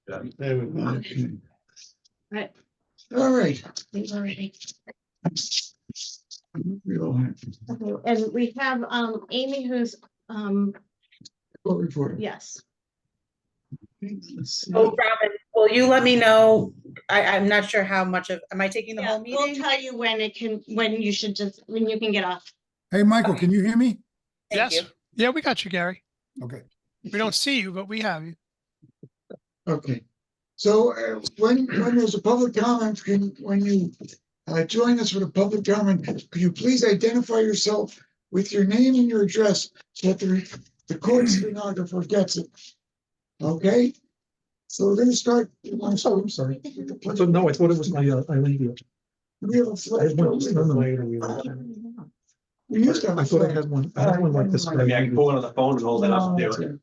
There we go. Okay. Right. All right. We've already. Real happy. Okay, and we have Amy who's Court reporter. yes. Let's see. Oh, Robin, will you let me know? I'm not sure how much of, am I taking the Yeah, whole we'll meeting? tell you when you should just, when you can get off. Hey, Michael, can you hear me? Thank you. Yes. Yeah, we got you, Gary. Okay. We don't see you, but we have you. Okay. So when there's a public comment, when you join us with a public comment, could you please identify yourself with your name and your address so that the court stenographer gets it? Okay? So we're going to start. Oh, I'm sorry. So no, I thought it was my Eileen deal. We have a flag. We used to have I a thought I flag. had one. I had one like this. I mean, I can pull it on the phone and hold it up and do it.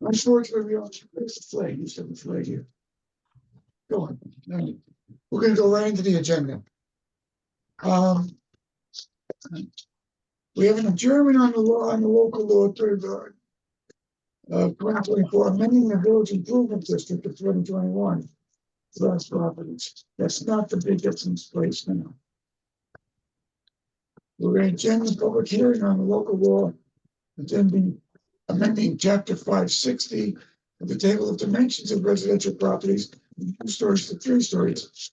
Unfortunately, we don't raise the flag. You used to have a flag here. Go on. We're going to go right into the agenda. We have an adjournment on the local law 2024, amending the village improvement district of 2021. Last properties. That's not the big difference place now. We're going to adjourn the public hearing on the local law, amending chapter 560 of the table of dimensions of residential properties, from 2 stories to 3 stories.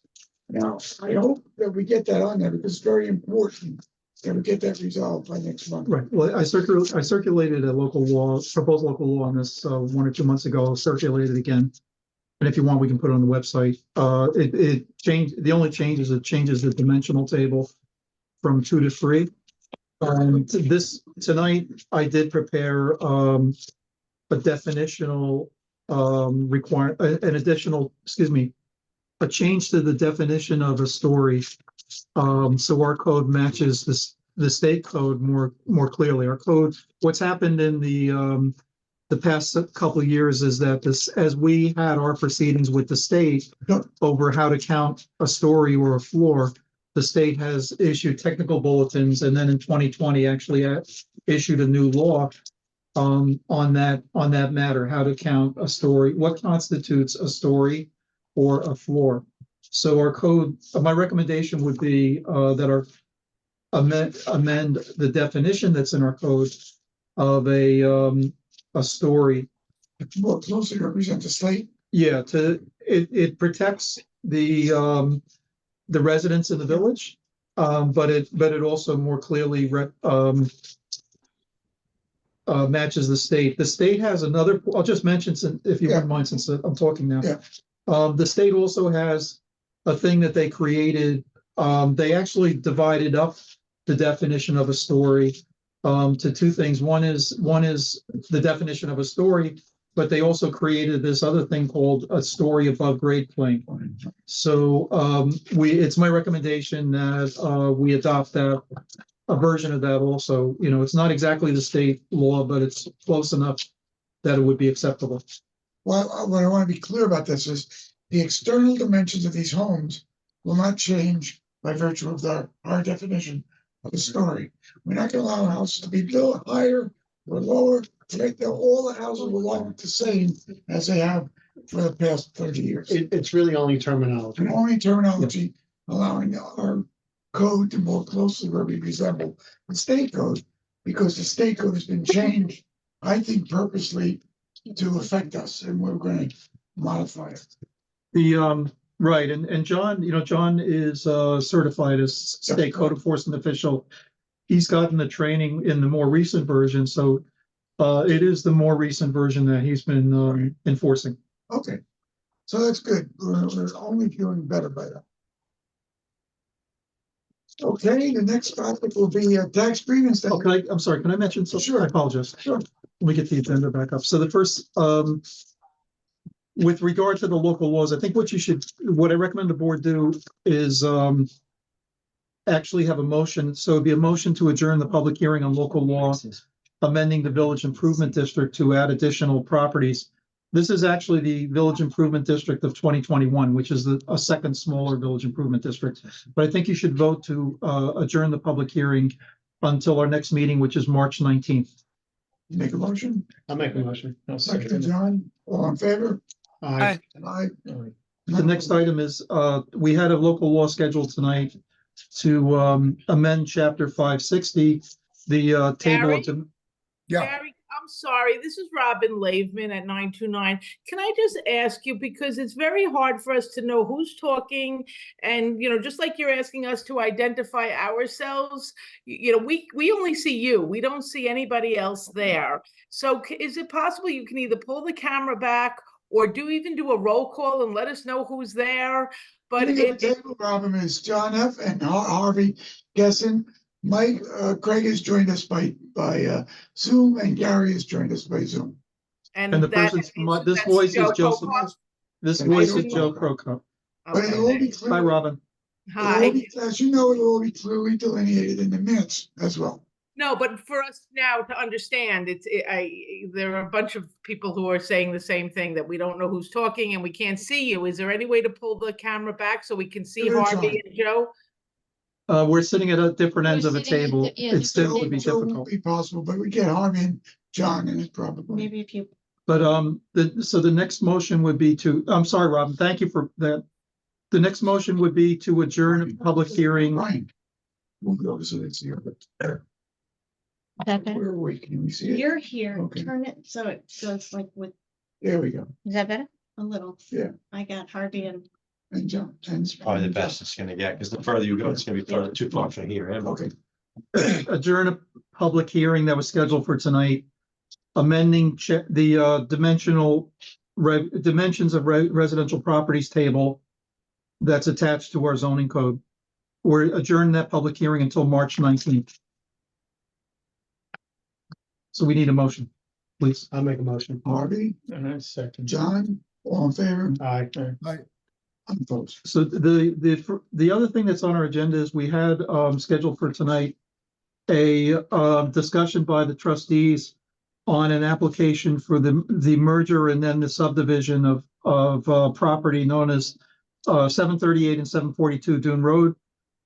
Now, I hope that we get that on there because it's very important that we get that resolved by next month. Right. Well, I circulated a local law, proposed local law on this 1 or 2 months ago. Circulated again, and if you want, we can put it on the website. It changed. The only change is it changes the dimensional table from 2 to 3. Tonight, I did prepare a definitional a change to the definition of a story. So our code matches the state code more clearly. Our code, what's happened in the past couple of years is that as we had our proceedings with the state over how to count a story or a floor, the state has issued technical bulletins, and then in 2020 actually issued a new law on that matter, how to count a story, what constitutes a story or a floor. So our code, my recommendation would be that our amend the definition that's in our code of a story. More closely represent the slate. Yeah, it protects the residents in the village, but it also more clearly matches the state. The state has another. I'll just mention, if you wouldn't mind, since I'm talking now. Yeah. The state also has a thing that they created. They actually divided up the definition of a story to 2 things. One is the definition of a story, but they also created this other thing called a story above grade plane. So it's my recommendation that we adopt a version of that also. You know, it's not exactly the state law, but it's close enough that it would be acceptable. Well, what I want to be clear about this is the external dimensions of these homes will not change by virtue of our definition of a story. We're not going to allow houses to be built higher or lower. All the houses will look the same as they have for the past 30 years. It's really only terminology. And only terminology allowing our code to more closely resemble the state code, because the state code has been changed, I think, purposely to affect us, and we're going to modify it. Right, and John is certified as state code enforcement official. He's gotten the training in the more recent version, so it is the more recent version that he's been enforcing. Okay, so that's good. We're only feeling better by that. Okay, the next topic will be tax grievance. Oh, I'm sorry, can I mention something? Sure. I apologize. Sure. Let me get the agenda back up. So the first, with regard to the local laws, I think what I recommend the board do is actually have a motion. So it'd be a motion to adjourn the public hearing on local law, amending the village improvement district to add additional properties. This is actually the village improvement district of 2021, which is a second smaller village improvement district. But I think you should vote to adjourn the public hearing until our next meeting, which is March 19th. Make a motion. I'll make a motion. Second, John. All in favor? Aye. The next item is, we had a local law scheduled tonight to amend chapter 560, the table Gary? of. dim- Yeah, Gary, I'm sorry. This is Robin Laveman at 929. Can I just ask you, because it's very hard for us to know who's talking, and just like you're asking us to identify ourselves, we only see you. We don't see anybody else there. So is it possible you can either pull the camera back or even do a roll call and let us know who's there? But Sitting at the table, Robin, is John F. and Harvey Guesson. Mike, Craig has joined us by Zoom, and Gary has joined us by Zoom. And the that person's, is- this that's voice is Joe Joseph, Pocock? this And voice Joe is Joe Pocock. Crocop. But it'll all be Okay. clear. Hi, Robin. Hi. As you know, it'll all be clearly delineated in the minutes as well. No, but for us now to understand, there are a bunch of people who are saying the same thing, that we don't know who's talking and we can't see you. Is there any way to pull the camera back so we can see There is, Harvey and Joe? We're sitting at different ends of a We're sitting at table. the- yeah, It still would be Joe won't difficult. be possible, but we get Harvey and John in it probably. Maybe if you, But so the next motion would be to, I'm sorry, Robin, thank you for that. The next motion would be to adjourn a public hearing. Ryan. We'll go so it's here, but that better? where are we? Can we see it? You're here, Okay. turn it so it goes like with, There we go. is that better? A little. Yeah. I got Harvey and, And John. And It's probably the best it's gonna get, because the further you go, it's gonna be further, too far from here. Okay. Adjourn a public hearing that was scheduled for tonight, amending the dimensions of residential properties table that's attached to our zoning code. We're adjourning that public hearing until March 19th. So we need a motion, please. I'll make a motion. Harvey, Second. John, all in favor? Aye. I'm opposed. So the other thing that's on our agenda is we had scheduled for tonight a discussion by the trustees on an application for the merger and then the subdivision of property known as 738 and 742 Dune Road.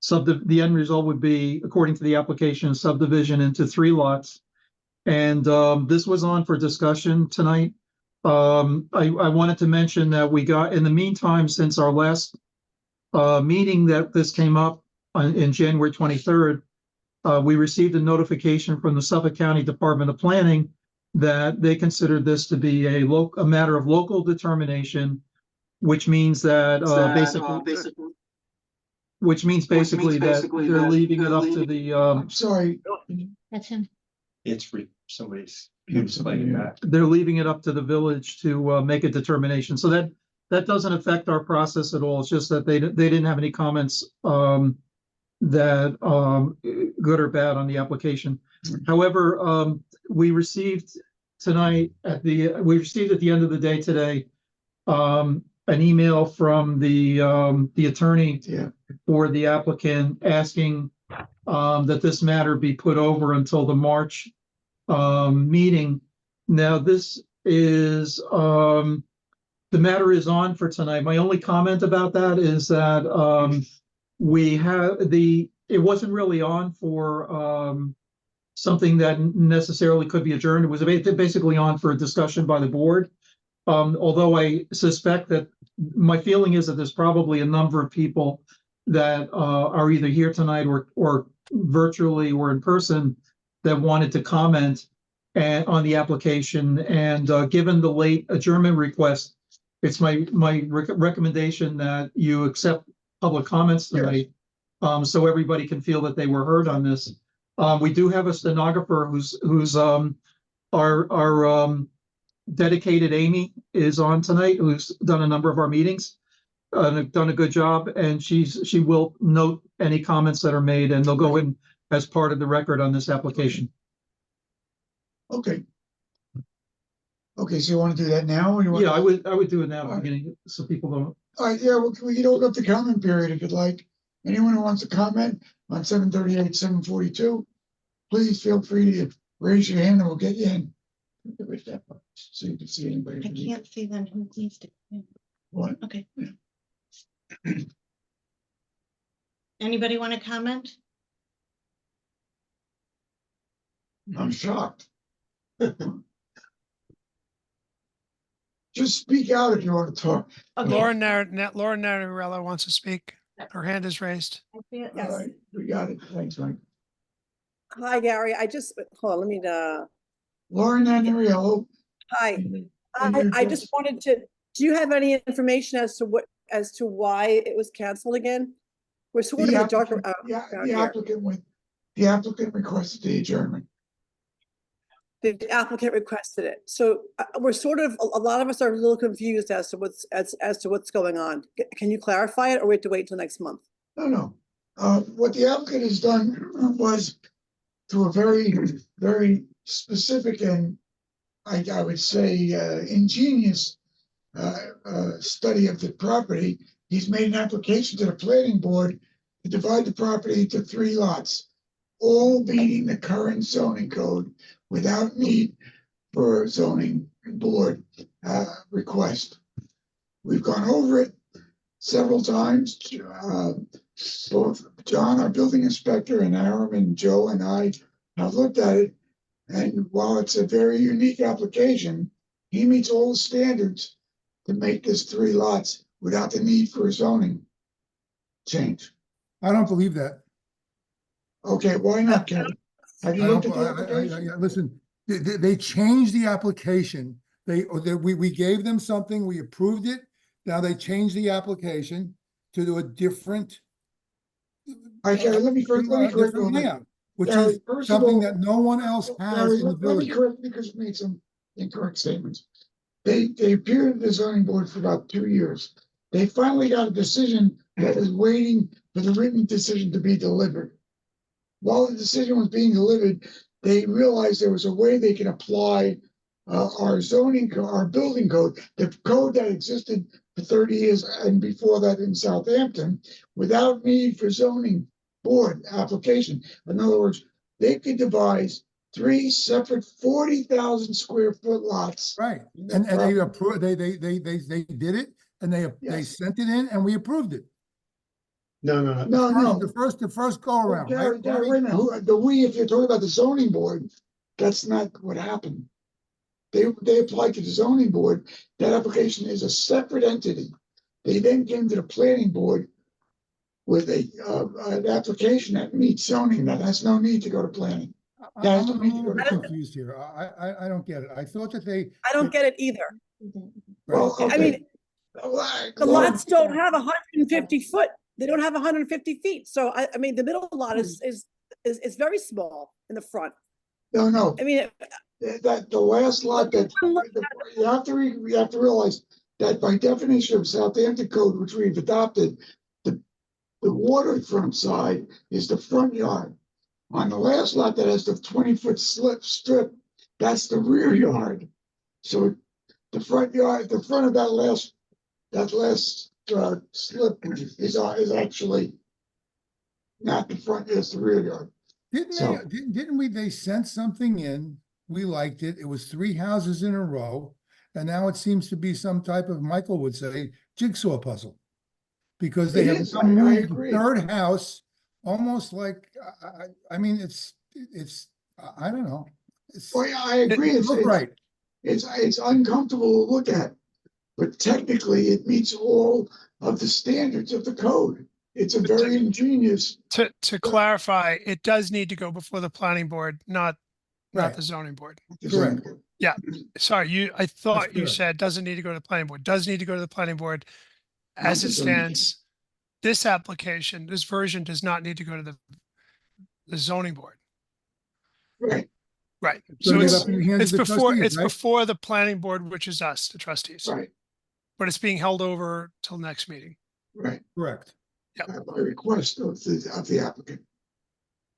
The end result would be, according to the application, subdivision into 3 lots. And this was on for discussion tonight. I wanted to mention that we got, in the meantime, since our last meeting that this came up in January 23rd, we received a notification from the Suffolk County Department of Planning that they considered this to be a matter of local determination, which means that basically that they're leaving it up to the I'm sorry. that's him. It's somebody's playing back. they're leaving it up to the village to make a determination. So that doesn't affect our process at all. It's just that they didn't have any comments that good or bad on the application. However, we received tonight at the end of the day today an email from the attorney Yeah. for the applicant asking that this matter be put over until the March meeting. Now, this is the matter is on for tonight. My only comment about that is that it wasn't really on for something that necessarily could be adjourned. It was basically on for a discussion by the board. Although I suspect that my feeling is that there's probably a number of people that are either here tonight or virtually or in person that wanted to comment on the application. And given the late adjournment request, it's my recommendation that you accept public comments tonight, so everybody can feel that they were heard on this. We do have a stenographer who's our dedicated Amy is on tonight, who's done a number of our meetings, done a good job, and she will note any comments that are made, and they'll go in as part of the record on this application. Okay. Okay, so you want to do that now? Or you want? Yeah, I would do it now at the beginning, so people don't. All right, yeah, well, we can open up the comment period if you'd like. Anyone who wants to comment on 738, 742, please feel free to raise your hand and we'll get you in. So you can see anybody. I can't see then who needs to. What? Okay. Yeah. Anybody want to comment? I'm shocked. just speak out if you want to talk. Okay. Laura Navarella wants to speak. Her hand is raised. All right, we got it. Thanks, Mike. Hi, Gary. Hold on, let me, Lauren Andriello. hi. I just wanted to, do you have any information as to why it was canceled again? We're sort of in the dark. The applicant requested the adjournment. The applicant requested it. So we're sort of, a lot of us are a little confused as to what's going on. Can you clarify it, or we have to wait till next month? No. What the applicant has done was, through a very, very specific and I would say ingenious study of the property, he's made an application to the planning board to divide the property into 3 lots, all meeting the current zoning code without need for a zoning board request. We've gone over it several times. Both John, our building inspector, and Aram and Joe and I have looked at it. And while it's a very unique application, he meets all the standards to make this 3 lots without the need for a zoning change. I don't believe that. Okay, why not, Kevin? Have you looked at the application? Listen, they changed the application. We gave them something, we approved it. Now they changed the application to do a different. Okay, let me correct you on that. layout, which Gary, is first of something all- that no one else has Gary, in the let me village. correct you because we made some incorrect statements. They appeared at the zoning board for about 2 years. They finally got a decision that is waiting for the written decision to be delivered. While the decision was being delivered, they realized there was a way they can apply our building code, the code that existed for 30 years and before that in Southampton, without need for zoning board application. In other words, they could devise 3 separate 40,000 square foot lots. Right, and they approved, they did it, and they Yes. sent it in, and we approved it. No. No. The first go around, Gary, right? Gary, wait a minute. If you're talking about the zoning board, that's not what happened. They applied to the zoning board. That application is a separate entity. They then came to the planning board with an application that meets zoning, that has no need to go to planning. I'm a little bit confused here. I don't get it. I thought that they. I don't get it either. Well, I okay. mean, the lots don't have 150 foot. They don't have 150 feet. So I mean, the middle lot is very small in the front. No. I mean, That the last lot that you have to realize that by definition of Southampton code, which we've adopted, the waterfront side is the front yard. On the last lot that has the 20-foot strip, that's the rear yard. So the front of that last slip is actually not the front, it's the rear yard. They sent something in, we liked it, it was 3 houses in a row, and now it seems to be some type of, Michael would say, jigsaw puzzle. Because they have I moved agree. the 3rd house, almost like, I mean, it's, I don't know. Well, yeah, I agree. It look right. It's uncomfortable to look at, but technically it meets all of the standards of the code. It's a very ingenious. To clarify, it does need to go before the planning board, not Right. the zoning board. Correct. Sorry, I thought you correct. said doesn't need to go to the planning board, does need to go to the planning board. Not As the it zoning. stands, this application, this version does not need to go to the zoning board. Right. Right. So So leave it's up in the hands of the trustees, right? before the planning board, which is us, the trustees. Right. But it's being held over till next meeting. Right. Correct. By request of the applicant.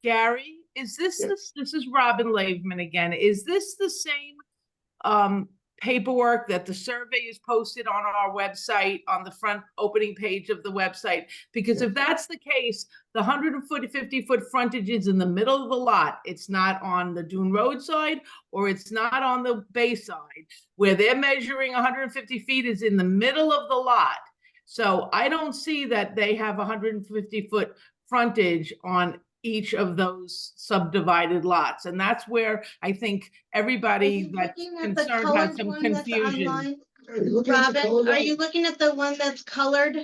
Gary, is this, Yes. this is Robin Laveman again. Is this the same paperwork that the survey is posted on our website, on the front opening page of the website? Because if that's the case, the 150-foot frontage is in the middle of the lot. It's not on the Dune Road side, or it's not on the Bay side. Where they're measuring 150 feet is in the middle of the lot. So I don't see that they have 150-foot frontage on each of those subdivided lots. And that's where I think everybody that's concerned has some confusion. Are you looking at the Robin, color are line? you looking at the one that's colored?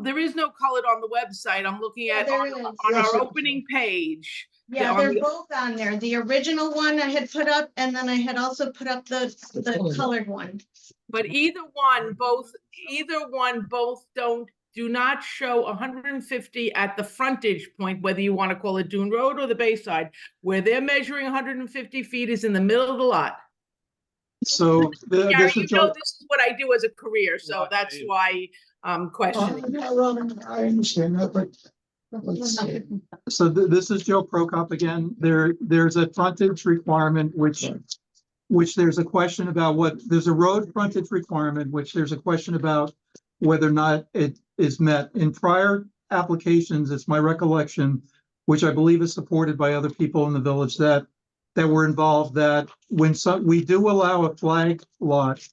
There is no colored on the website. I'm looking Yeah, at there on is. Yes, our it- opening page. Yeah, on they're the- both on there. The original one I had put up, and then I had also put up the colored. colored one. But either one, both do not show 150 at the frontage point, whether you want to call it Dune Road or the Bayside. Where they're measuring 150 feet is in the middle of the lot. So Gary, this you is know Joe. this is what I do as a career, so that's why I'm questioning. Yeah, Robin, I understand that, but let's see. So this is Joe Prokop again. There's a frontage requirement, which there's a question about there's a road frontage requirement, which there's a question about whether or not it is met. In prior applications, it's my recollection, which I believe is supported by other people in the village that were involved, that we do allow a flag lot.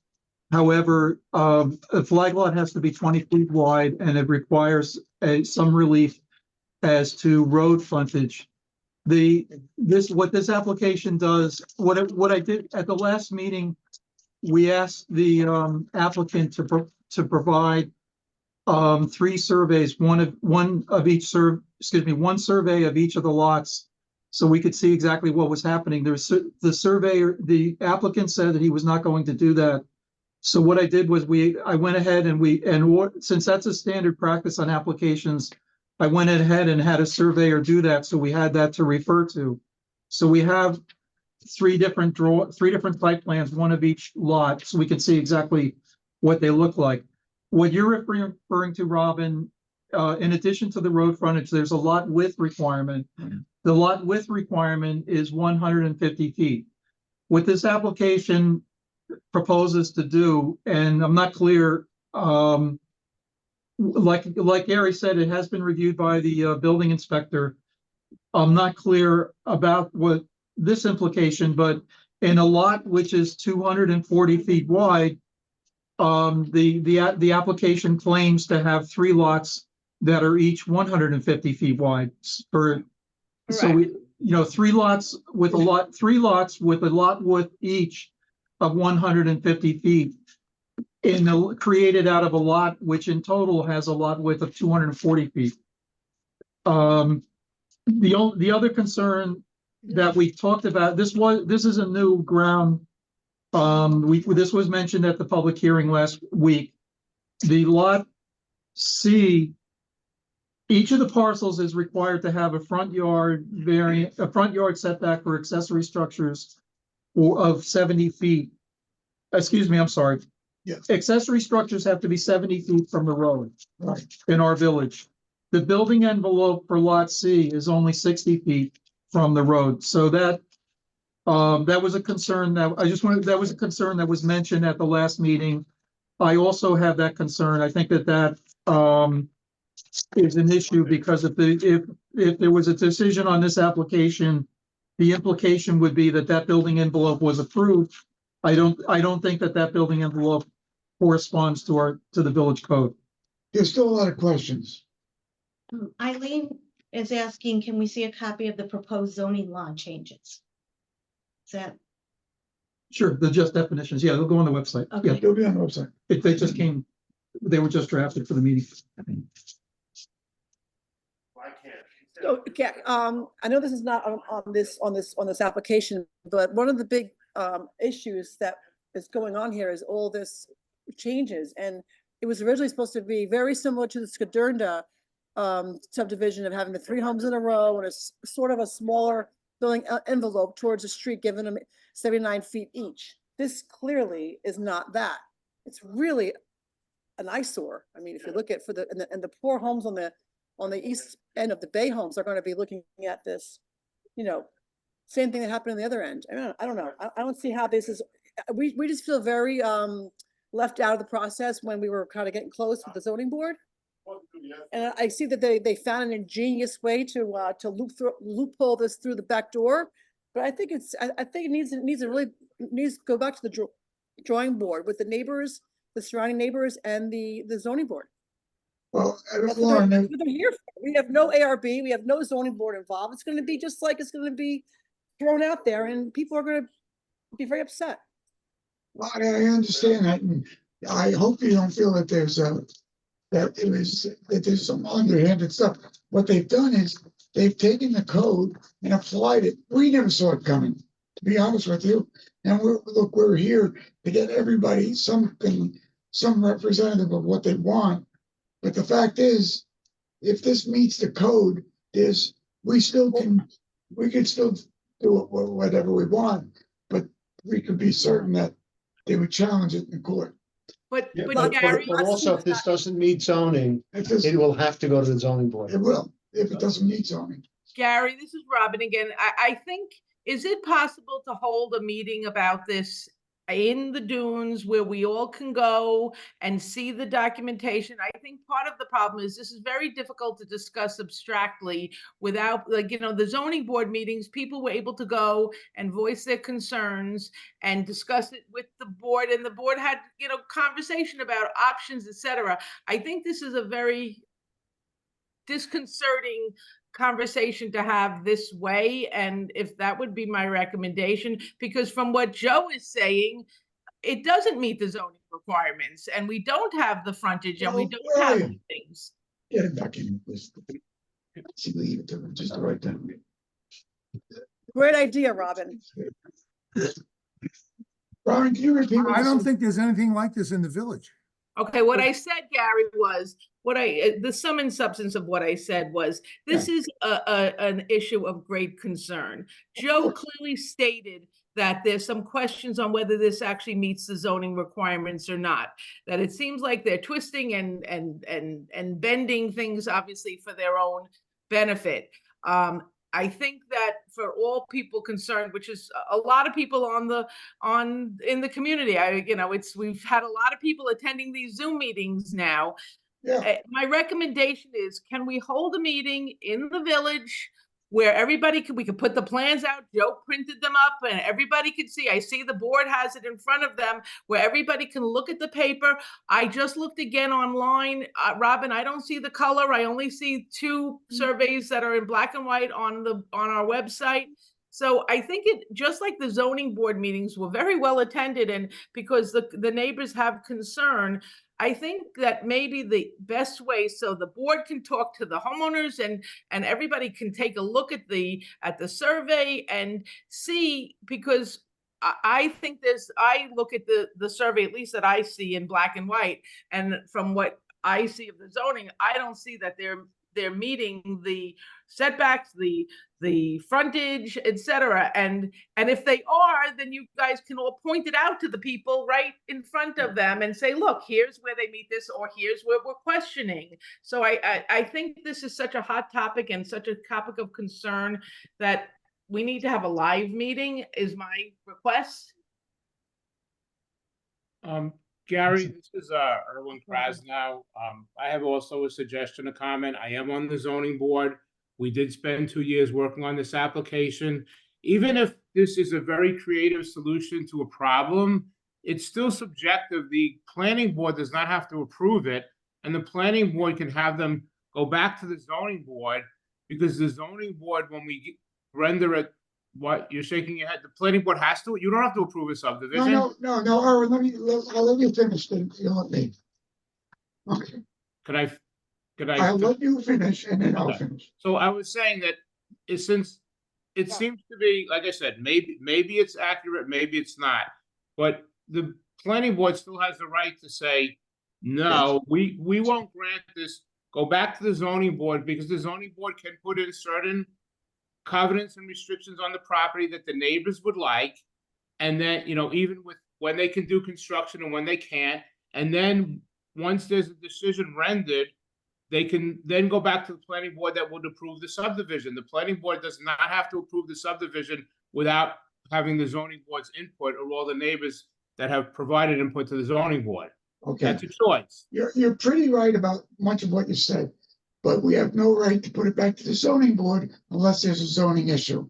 However, a flag lot has to be 20 feet wide, and it requires some relief as to road frontage. What this application does, what I did at the last meeting, we asked the applicant to provide 3 surveys, one survey of each of the lots, so we could see exactly what was happening. The applicant said that he was not going to do that. So what I did was I went ahead and since that's a standard practice on applications, I went ahead and had a surveyor do that, so we had that to refer to. So we have 3 different site plans, one of each lot, so we can see exactly what they look like. What you're referring to, Robin, in addition to the road frontage, there's a lot width requirement. The lot width requirement is 150 feet. What this application proposes to do, and I'm not clear, like Gary said, it has been reviewed by the building inspector. I'm not clear about what this implication, but in a lot which is 240 feet wide, the application claims to have 3 lots that are each 150 feet wide. So we, 3 lots with a lot width each of 150 feet. Created out of a lot which in total has a lot width of 240 feet. The other concern that we talked about, this is a new ground. This was mentioned at the public hearing last week. The lot C, each of the parcels is required to have a front yard setback for accessory structures of 70 feet. Excuse me, I'm sorry. Yes. Accessory structures have to be 70 feet from the road Right. in our village. The building envelope for lot C is only 60 feet from the road. So that was a concern that was mentioned at the last meeting. I also have that concern. I think that is an issue because if there was a decision on this application, the implication would be that building envelope was approved. I don't think that building envelope corresponds to the village code. There's still a lot of questions. Eileen is asking, can we see a copy of the proposed zoning law changes? Is that, Sure, the just definitions. Yeah, they'll go on the website. Okay. Yeah, They'll be on the website. they were just drafted for the meeting. So, yeah, I know this is not on this application, but one of the big issues that is going on here is all this changes, and it was originally supposed to be very similar to the Skadernda subdivision of having the 3 homes in a row and a sort of a smaller building envelope towards the street, giving them 79 feet each. This clearly is not that. It's really an eyesore. I mean, if you look at and the poor homes on the east end of the Bay homes are going to be looking at this, same thing that happened on the other end. I don't know. I don't see how this is. We just feel very left out of the process when we were kind of getting close with the zoning board. And I see that they found an ingenious way to loophole this through the back door. But I think it needs to go back to the drawing board with the neighbors, the surrounding neighbors, and the zoning board. Well, That's Lauren, what they're here for. We have no ARB, we have no zoning board involved. It's going to be just like it's going to be thrown out there, and people are going to be very upset. Well, I understand that, and I hope you don't feel that there's that there's some underhanded stuff. What they've done is they've taken the code and applied it. We never saw it coming, to be honest with you. And we're here to get everybody something, some representative of what they want. But the fact is, if this meets the code, we could still do whatever we want, but we could be certain that they would challenge it in court. But, Yeah, but Gary, but also, if this doesn't meet zoning, it will have to go to the zoning board. It will, if it doesn't meet zoning. Gary, this is Robin again. I think, is it possible to hold a meeting about this in the dunes where we all can go and see the documentation? I think part of the problem is this is very difficult to discuss abstractly without, like, the zoning board meetings, people were able to go and voice their concerns and discuss it with the board, and the board had, conversation about options, etc. I think this is a very disconcerting conversation to have this way, and if that would be my recommendation, because from what Joe is saying, it doesn't meet the zoning requirements, and we don't have the frontage, and we don't have the things. Get it back in, please. See, leave it to them, just the right time. Great idea, Robin. Brian, can you repeat? what I you don't said? think there's anything like this in the village. Okay, what I said, Gary, was the sum and substance of what I said was, this is an issue of great concern. Joe clearly stated that there's some questions on whether this actually meets the zoning requirements or not. That it seems like they're twisting and bending things, obviously, for their own benefit. I think that for all people concerned, which is a lot of people in the community, we've had a lot of people attending these Zoom meetings now. Yeah. My recommendation is, can we hold a meeting in the village where we could put the plans out, Joe printed them up, and everybody could see. I see the board has it in front of them, where everybody can look at the paper. I just looked again online, Robin, I don't see the color. I only see 2 surveys that are in black and white on our website. So I think it, just like the zoning board meetings were very well attended, and because the neighbors have concern, I think that maybe the best way, so the board can talk to the homeowners and everybody can take a look at the survey and see, because I think I look at the survey, at least that I see in black and white, and from what I see of the zoning, I don't see that they're meeting the setbacks, the frontage, etc. And if they are, then you guys can all point it out to the people right in front of them and say, look, here's where they meet this, or here's where we're questioning. So I think this is such a hot topic and such a topic of concern that we need to have a live meeting, is my request. Gary, this is Erwin Krasnow. I have also a suggestion, a comment. I am on the zoning board. We did spend 2 years working on this application. Even if this is a very creative solution to a problem, it's still subjective. The planning board does not have to approve it, and the planning board can have them go back to the zoning board, because the zoning board, when we render it, what you're shaking your head, the planning board has to, you don't have to approve a subdivision. No, Erwin, I'll let you finish, then you'll let me. Okay, Could I? I'll let you finish and then I'll Okay. finish. So I was saying that since it seems to be, like I said, maybe it's accurate, maybe it's not, but the planning board still has the right to say, no, we won't grant this. Go back to the zoning board, because the zoning board can put in certain covenants and restrictions on the property that the neighbors would like, and then, even with when they can do construction and when they can't, and then once there's a decision rendered, they can then go back to the planning board that would approve the subdivision. The planning board does not have to approve the subdivision without having the zoning board's input, or all the neighbors that have provided input to the zoning board. Okay, That's a choice. you're pretty right about much of what you said, but we have no right to put it back to the zoning board unless there's a zoning issue.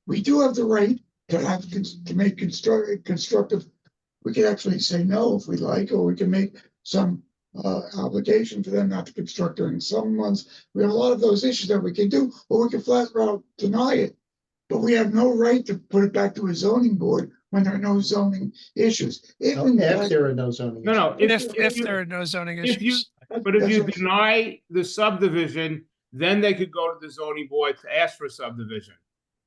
We do have the right to make constructive. We can actually say no if we like, or we can make some obligation for them not to construct during some months. We have a lot of those issues that we can do, or we can flat out deny it. But we have no right to put it back to a zoning board when there are no zoning issues. If in If fact- there are no zoning. No, issues. no, If there are no zoning if you, issues. but if That's you what- deny the subdivision, then they could go to the zoning board to ask for a subdivision.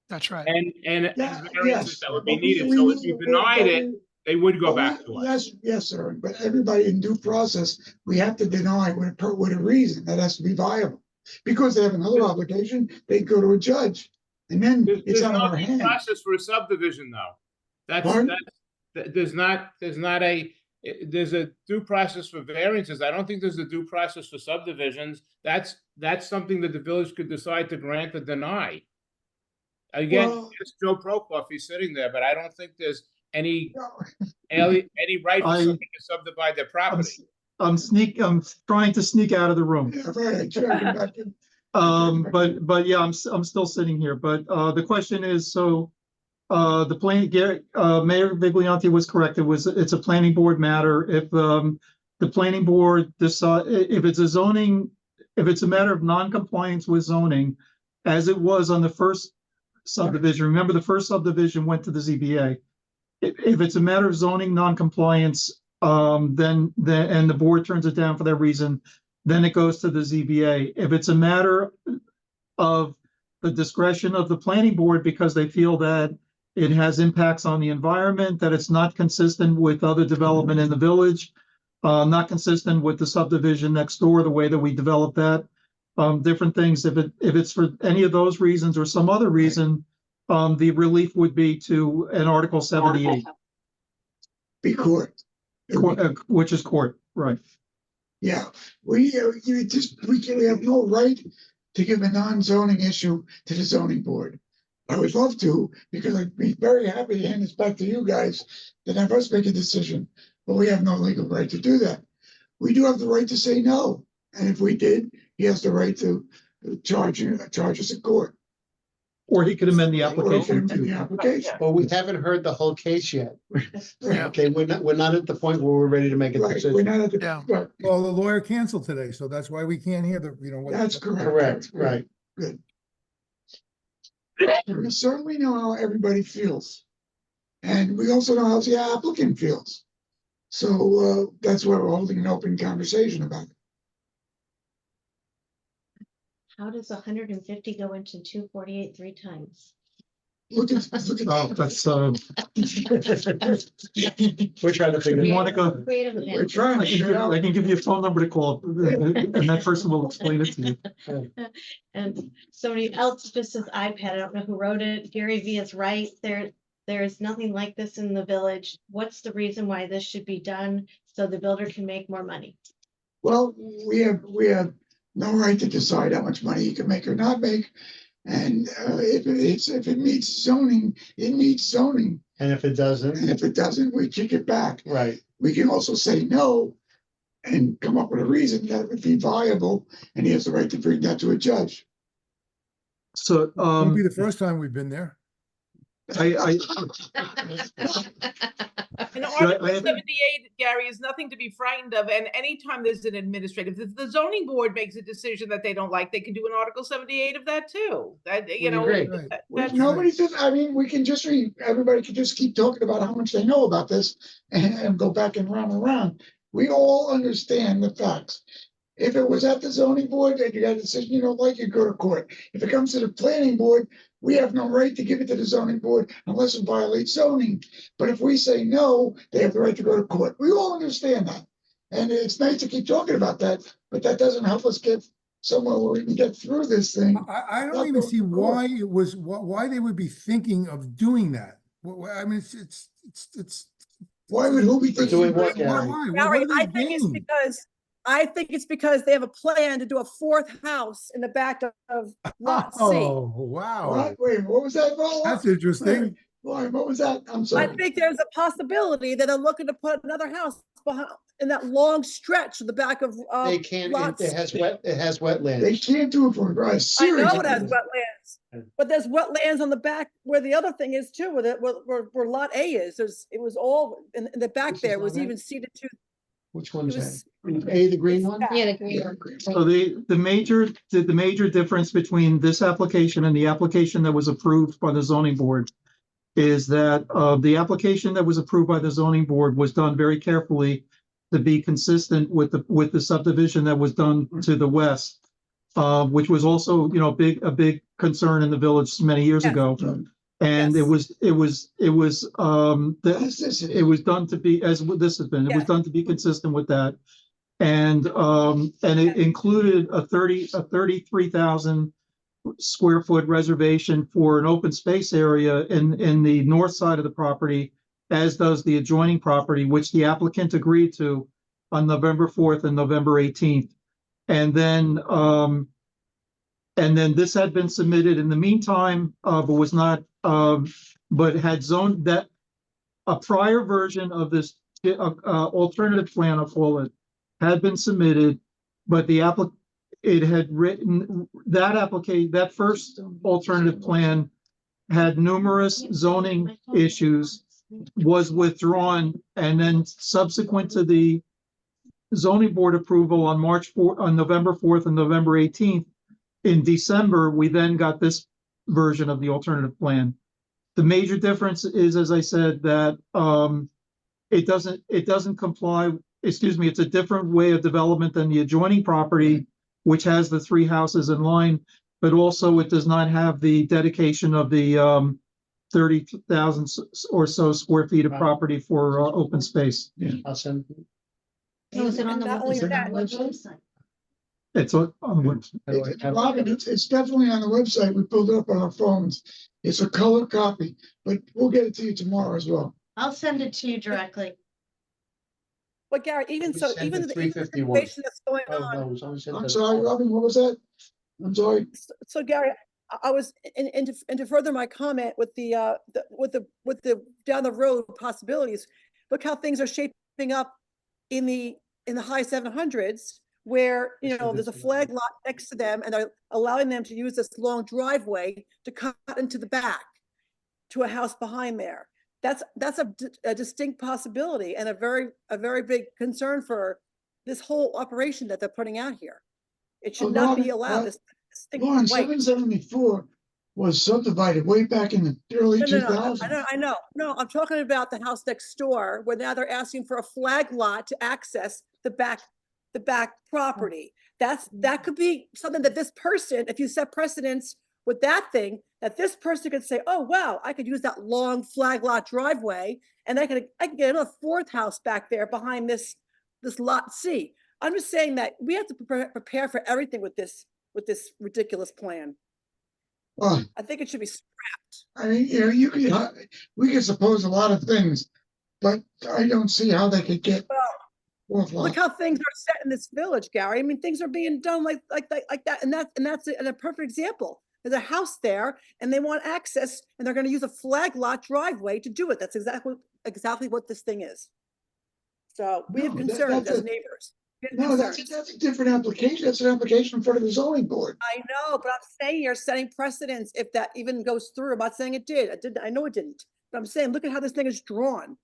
That's right. And Yeah, variances yes, that would be but we- needed, we so if need- you but denied we- it, they would go but back we- to us. Yes, yes, sir, but everybody in due process, we have to deny with a reason that has to be viable. Because they have another obligation, they go to a judge, and then There's it's out of no our due hands. process for a subdivision, though. Pardon? There's a due process for variances. I don't think there's a due process for subdivisions. That's something that the village could decide to grant or deny. Again, Well- it's Joe Prokop, he's sitting there, but I don't think there's any No. right for I- somebody to subdivide their property. I'm trying to sneak out of the room. Yeah, right, sure, I can back in. But yeah, I'm still sitting here, but, the question is, so, the Mayor Viglianti was correct, it's a planning board matter. If, the planning board decide, if it's a matter of non-compliance with zoning, as it was on the first subdivision, remember the first subdivision went to the ZBA. If it's a matter of zoning non-compliance, then the board turns it down for that reason, then it goes to the ZBA. If it's a matter of the discretion of the planning board because they feel that it has impacts on the environment, that it's not consistent with other development in the village, not consistent with the subdivision next door, the way that we develop that, different things. If it's for any of those reasons or some other reason, the relief would be to an Article 78, Be court. which is court, right? Yeah, we have no right to give a non-zoning issue to the zoning board. I would love to, because I'd be very happy to hand this back to you guys, then have us make a decision, but we have no legal right to do that. We do have the right to say no, and if we did, he has the right to charge us in court. Or he could amend the Or he can application amend the too. application. Well, we haven't heard the whole case yet. Yeah. Okay, we're not at the point where we're ready to make a Right, we're decision. not at the, Yeah. right, Well, the lawyer canceled today, so that's why we can't hear what. that's correct. Correct, right. Good. We certainly know how everybody feels. And we also know how the applicant feels. So that's why we're holding an open conversation about it. How does 150 go into 248 3 times? Look at. Oh, that's, We're trying to figure you it want out. to go, Creative We're man. trying I to can figure it out. give you a phone number to call, and that person will explain it to you. And somebody else just says iPad, I don't know who wrote it. Gary V is right. There is nothing like this in the village. What's the reason why this should be done so the builder can make more money? Well, we have no right to decide how much money you can make or not make. And if it meets zoning, it meets zoning. And if it And doesn't, if it doesn't, we kick it back. right, We can also say no and come up with a reason that would be viable, and he has the right to bring that to a judge. So, Won't be the first time we've been there. And I- Article I- 78, Gary, is nothing to be frightened of, and anytime there's an administrative, if the zoning board makes a decision that they don't like, they can do an Article 78 of that too. That, you We know, agree. Right. that's, Nobody says, I mean, we can just everybody can just keep talking about how much they know about this and go back and round and round. We all understand the facts. If it was at the zoning board and you got a decision you don't like, you go to court. If it comes to the planning board, we have no right to give it to the zoning board unless it violates zoning. But if we say no, they have the right to go to court. We all understand that. And it's nice to keep talking about that, but that doesn't help us get somewhere where we can get through this thing. I don't even see why it was, why they would be thinking of doing that. I mean, it's. Why would who be thinking? Doing what, about Gary? Why? Gary, What do I they think it's gain? because they have a plan to do a fourth house in the back of lot C. Oh, wow. What? Wait, what was that? That's interesting. Why, what was that? I'm I sorry. think there's a possibility that they're looking to put another house behind in that long stretch in the back of they can't, lot it C. has They wetlands. can't do it for a I series. know it has wetlands, but there's wetlands on the back where the other thing is too, where lot A is. It was all in the back This is there was lot A? even seeded to. Which It one's was, that? A, the green one? Yeah, the Yeah, green. So the major difference between this application and the application that was approved by the zoning board is that the application that was approved by the zoning board was done very carefully to be consistent with the subdivision that was done to the west, which was also, a big concern in the village many years Yes. ago. And Yes. it was done to be, as this has been, it was Yeah. done to be consistent with that. And it included a 33,000 square foot reservation for an open space area in the north side of the property, as does the adjoining property, which the applicant agreed to on November 4th and November 18th. And then this had been submitted in the meantime, but was not, but had zoned that a prior version of this alternative plan, I'll call it, had been submitted, but it had written that first alternative plan had numerous zoning issues, was withdrawn, and then subsequent to the zoning board approval on November 4th and November 18th, in December, we then got this version of the alternative plan. The major difference is, as I said, that it doesn't comply. Excuse me, it's a different way of development than the adjoining property, which has the 3 houses in line, but also it does not have the dedication of the 30,000 or so square feet of property for open space. I'll send. Was it on And the not only website? It's on the website. Robin, it's definitely on the website. We pulled it up on our phones. It's a color copy, but we'll get it to you tomorrow as well. I'll send it to you directly. But Gary, even We so, sent even the the 351. information that's going Oh, on. no, it was only sent I'm to- sorry, Robin, what was that? I'm sorry. So Gary, I was, and to further my comment with the down the road possibilities, look how things are shaping up in the high 700s, where, there's a flag lot next to them and they're allowing them to use this long driveway to cut into the back to a house behind there. That's a distinct possibility and a very big concern for this whole operation that they're putting out here. It should not be allowed. This thing Lauren, is white. 774 was subdivided way back in the early No, 2000s. I know. No, I'm talking about the house next door, where now they're asking for a flag lot to access the back property. That could be something that this person, if you set precedence with that thing, that this person could say, oh, wow, I could use that long flag lot driveway, and I can get another 4th house back there behind this lot C. I'm just saying that we have to prepare for everything with this ridiculous plan. Well, I think it should be scrapped. I mean, we could suppose a lot of things, but I don't see how they could get Well, worthwhile. look how things are set in this village, Gary. I mean, things are being done like that, and that's a perfect example. There's a house there, and they want access, and they're going to use a flag lot driveway to do it. That's exactly what this thing is. So we have No, concerns that's as neighbors. We have No, that's concerns. a different application. That's an application in front of the zoning board. I know, but I'm saying you're setting precedents if that even goes through. I'm not saying it did. I know it didn't. But I'm saying, look at how this thing is drawn.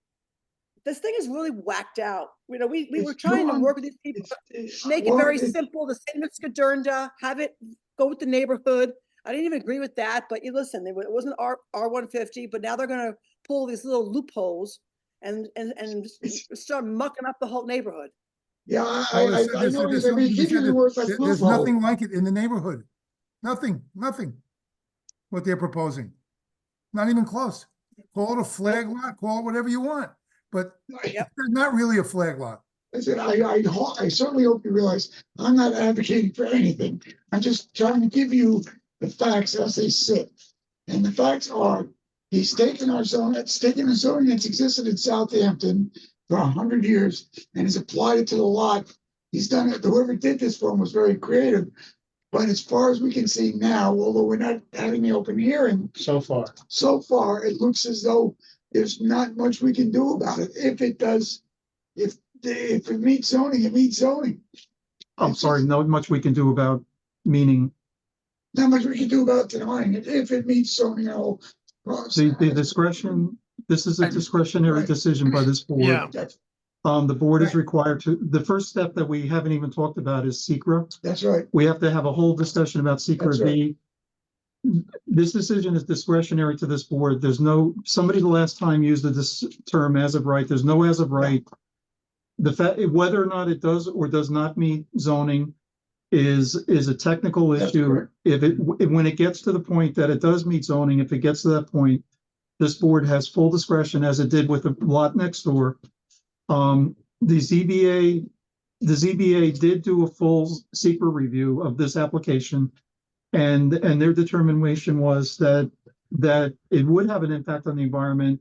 This thing is really whacked out. We were It's trying to drawn- work with these people, make it well, very simple, the same as Skadernda, have it go with the neighborhood. I didn't even agree with that, but you listen, it wasn't R150, but now they're gonna pull these little loopholes and start mucking up the whole neighborhood. Yeah, Oh, I there's- know there's- they there's may something- give you the word like there's loophole. nothing like it in the neighborhood. Nothing, what they're proposing. Not even close. Call it a flag lot, call it whatever you want, but Yep. it's not really a flag lot. I said, I certainly hope you realize I'm not advocating for anything. I'm just trying to give you the facts as they sit. And the facts are, he's taken a zoning that's existed in Southampton for 100 years and has applied it to the lot. He's done it. Whoever did this for him was very creative. But as far as we can see now, although we're not having the open hearing, So far. it looks as though there's not much we can do about it. If it does, if it meets zoning, it meets zoning. I'm sorry, not much we can do about, meaning Not much we can do about denying it if it meets zoning. the discretion, this is a discretionary Right. decision by this board. Yeah. The board is Right. required to, the first step that we haven't even talked about is secra. That's right. We have to have a whole discussion about secra. That's right. this decision is discretionary to this board. There's no, somebody the last time used this term as of right. There's no as of right. The fact, whether or not it does or does not meet zoning is a technical That's issue. correct. When it gets to the point that it does meet zoning, if it gets to that point, this board has full discretion, as it did with the lot next door. The ZBA did do a full secret review of this application. And their determination was that it would have an impact on the environment.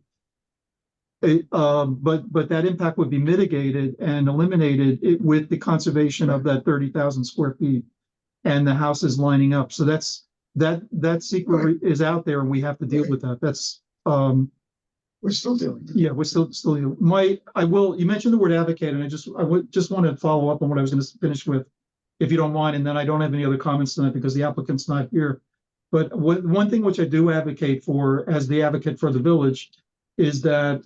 But that impact would be mitigated and eliminated with the conservation of that 30,000 square feet and the houses lining up. So that secret is out there and we have to deal with that. That's, We're still doing it. yeah, we're still, you mentioned the word advocate, and I would just want to follow up on what I was going to finish with, if you don't mind, and then I don't have any other comments tonight because the applicant's not here. But one thing which I do advocate for as the advocate for the village is that,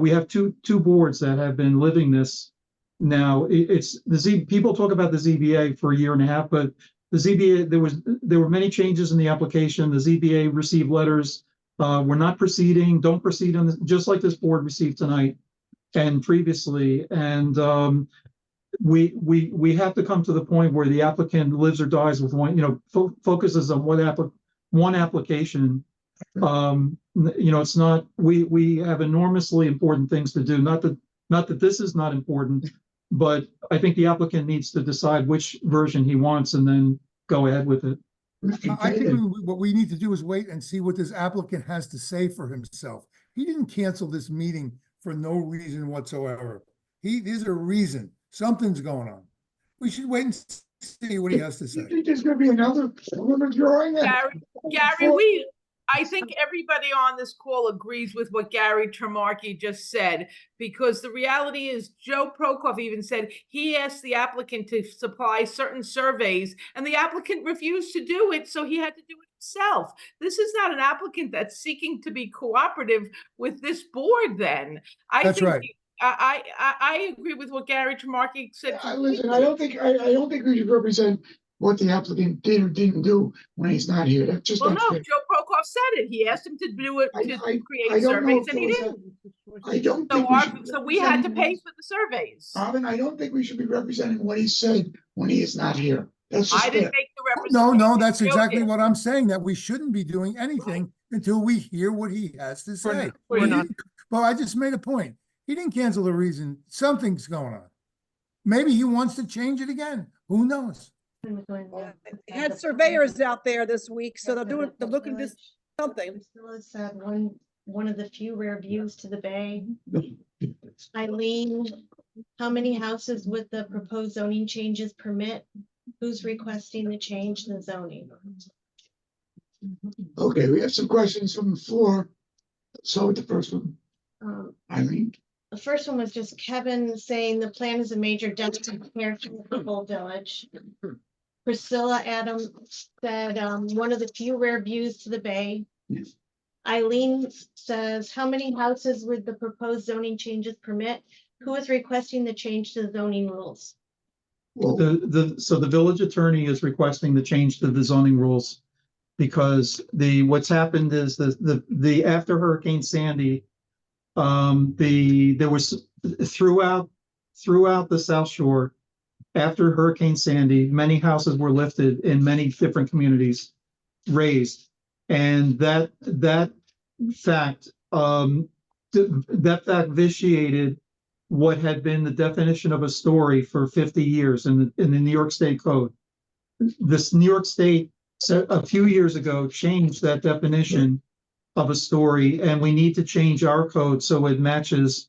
we have two boards that have been living this now. People talk about the ZBA for a year and a half, but the ZBA, there were many changes in the application. The ZBA received letters. We're not proceeding, don't proceed on this, just like this board received tonight and previously. And we have to come to the point where the applicant lives or dies with one, focuses on one application. It's not, we have enormously important things to do. Not that this is not important, but I think the applicant needs to decide which version he wants and then go ahead with it. I think what we need to do is wait and see what this applicant has to say for himself. He didn't cancel this meeting for no reason whatsoever. There's a reason. Something's going on. We should wait and see what he has to say. You think there's gonna be another drawing? Gary, I think everybody on this call agrees with what Gary Tremarky just said, because the reality is Joe Prokop even said he asked the applicant to supply certain surveys and the applicant refused to do it, so he had to do it himself. This is not an applicant that's seeking to be cooperative with this board then. That's right. I agree with what Gary Tremarky said. Listen, I don't think we should represent what the applicant did or didn't do when he's not here. That's just Well, not no, fair. Joe Prokop said it. He asked him to do it, to I create don't know surveys, if and he it was didn't. I don't think So we had to pay for the surveys. Robin, I don't think we should be representing what he said when he is not here. That's just I didn't fair. make the representation. No, that's Joe exactly did. what I'm saying, that we shouldn't be doing anything until we hear what he has to say. We're not. Well, I just made a point. He didn't cancel the reason. Something's going on. Maybe he wants to change it again. Who knows? They had surveyors out there this week, so they're looking to something. Priscilla's had one of the few rare views to the bay. Eileen, how many houses would the proposed zoning changes permit? Who's requesting the change in the zoning? Okay, we have some questions from the floor. So with the first one, Eileen. The first one was just Kevin saying the plan is a major detriment to the whole village. Priscilla Adams said, one of the few rare views to the bay. Yes. Eileen says, how many houses would the proposed zoning changes permit? Who is requesting the change to the zoning rules? Well, So the village attorney is requesting the change to the zoning rules because what's happened is the after Hurricane Sandy, there was throughout the South Shore, after Hurricane Sandy, many houses were lifted in many different communities, raised, and that fact vitiated what had been the definition of a story for 50 years in the New York State Code. This New York State a few years ago changed that definition of a story, and we need to change our code so it matches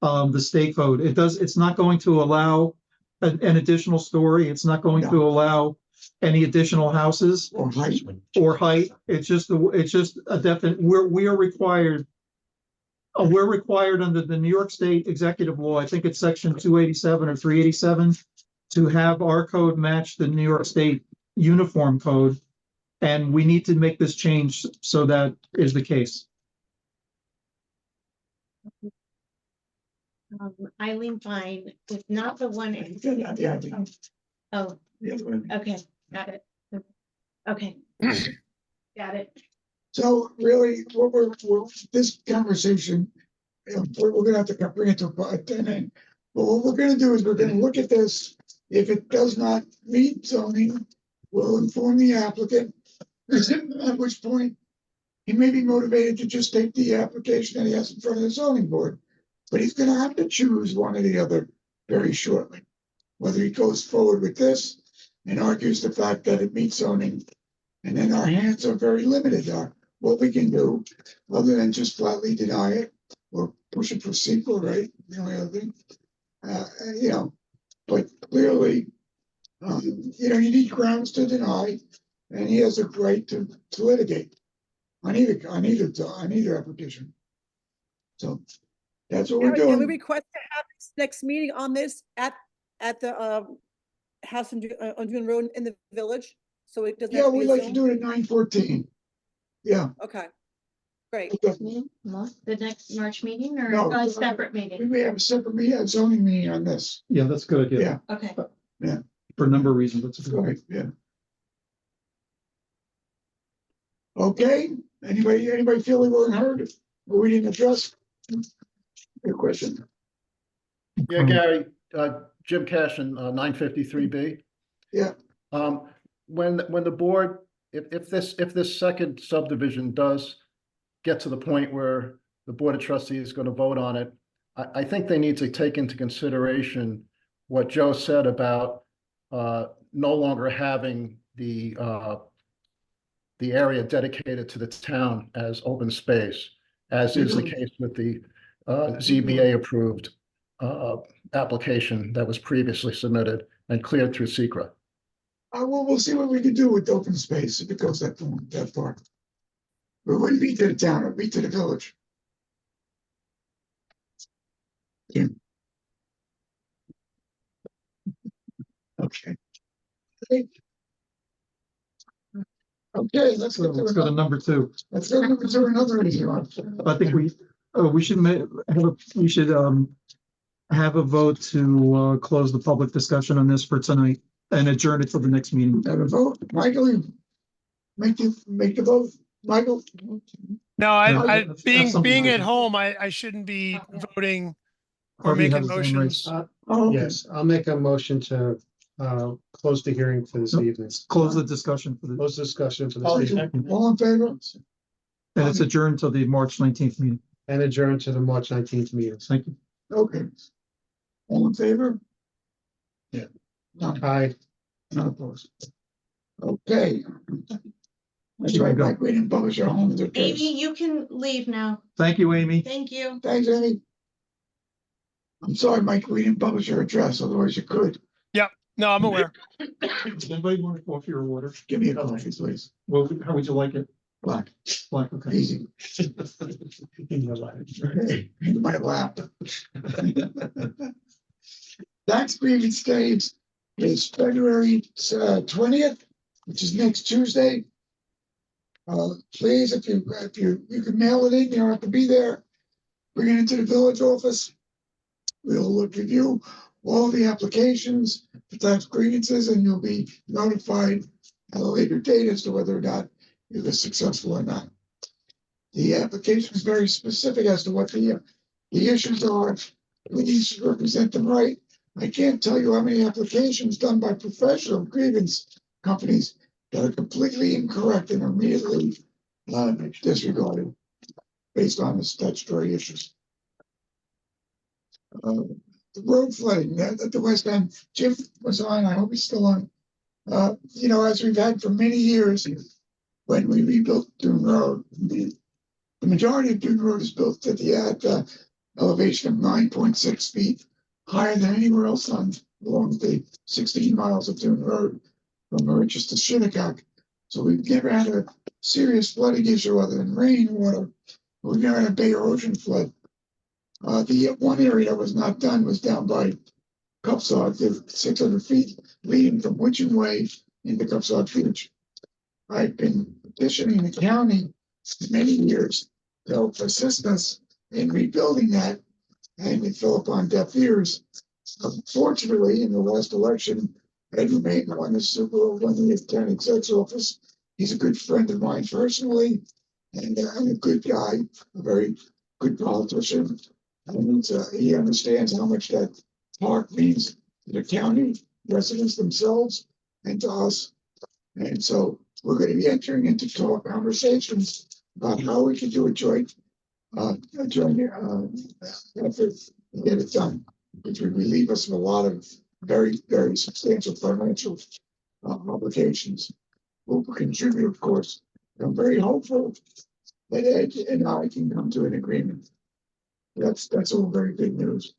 the state code. It's not going to allow an additional story. It's not going to allow any additional houses or height. It's just a definite. We are required. We're required under the New York State executive law, I think it's section 287 or 387, to have our code match the New York State uniform code. And we need to make this change so that is the case. Eileen Fine is not the one. Oh, Yeah, okay, got it. Okay. Got it. So really, what this conversation, we're gonna have to bring it to a 10 end. But what we're gonna do is we're gonna look at this. If it does not meet zoning, we'll inform the applicant. At which point, he may be motivated to just take the application that he has in front of the zoning board. But he's gonna have to choose one or the other very shortly. Whether he goes forward with this and argues the fact that it meets zoning. And then our hands are very limited on what we can do, other than just flatly deny it or push it for sequel, right? The only other thing, you know, but clearly, you know, you need grounds to deny, and he has a right to litigate on either application. So that's what we're Eric, can we doing. request to have this next meeting on this at the house on June Road in the village? So it doesn't. Yeah, have to be we'd a like to Zoom? do it at 9:14. Yeah. Okay, great. Okay. The next March meeting or No, a separate We meeting? may have a separate meeting, a zoning meeting on this. Yeah, that's a good idea. Yeah, Okay. For a number of reasons, that's a good idea. right, yeah. Okay, anybody feel they weren't heard or we didn't address? Good question. Yeah, Gary, Jim Cash and 953B. Yeah. When the board, if this second subdivision does get to the point where the Board of Trustees is going to vote on it, I think they need to take into consideration what Joe said about no longer having the area dedicated to the town as open space, as is the case with the ZBA approved application that was previously submitted and cleared through SECRA. We'll see what we can do with open space if it goes that far. But it wouldn't be to the town, it'd be to the village. Yeah. Okay. Okay, let's So go let's go to to number 2. let's go to another issue. I think we should have a vote to close the public discussion on this for tonight and adjourn it till the next meeting. Have a vote, Michael, you make the vote, Michael. No, I, that's being something at different. home, I shouldn't be voting or Harvey making has his hand motions. raised. Oh, okay. Yes, I'll make a motion to close the hearing for this No. evening. Close the discussion for the, Close the discussion for this evening All in favor? and it's adjourned till the March 19th meeting. and adjourn to the March 19th meeting. Thank you. Okay. All in favor? Yeah. None, Aye. none opposed. Okay. That's right, Mike, we didn't publish our home. Amy, you can leave now. Thank you, Amy. Thank you. Thanks, Amy. I'm sorry, Mike, we didn't publish your address, otherwise you could. No, I'm aware. Does anybody want coffee or water? Give me a coffee, please. Well, how would you like it? Black, Black, okay. easy. Hey, in my lap. Tax grievance stage is February 20th, which is next Tuesday. Please, if you can mail it in, you don't have to be there. Bring it into the village office. We'll review all the applications for tax grievances, and you'll be notified at a later date as to whether or not it was successful or not. The application is very specific as to what the issues are. Please represent them right. I can't tell you how many applications done by professional grievance companies that are completely incorrect and immediately disregarded based on the statutory issues. The road flooding at the west end, Jim was on, I hope he's still on. You know, as we've had for many years, when we rebuilt Dune Road, the majority of Dune Road is built at the elevation of 9.6 feet, higher than anywhere else along the 16 miles of Dune Road from Mauritius to Shinnecock. So we've never had a serious flooding issue other than rainwater. We've never had a Bay Erosion flood. The one area that was not done was down by Cupsog, the 600 feet leading from Winchon Way into Cupsog Beach. I've been petitioning the county for many years to help assist us in rebuilding that, and it fell upon deaf ears. Unfortunately, in the last election, Ed Remain won the Super Bowl, won the county exec's office, He's a good friend of mine personally, and a good guy, a very good politician. And he understands how much that park means to the county residents themselves and to us. And so we're going to be entering into conversations about how we can do a joint effort to get it done, which would relieve us of a lot of very, very substantial financial obligations. We'll contribute, of course. I'm very hopeful that Ed and I can come to an agreement. That's all very good news.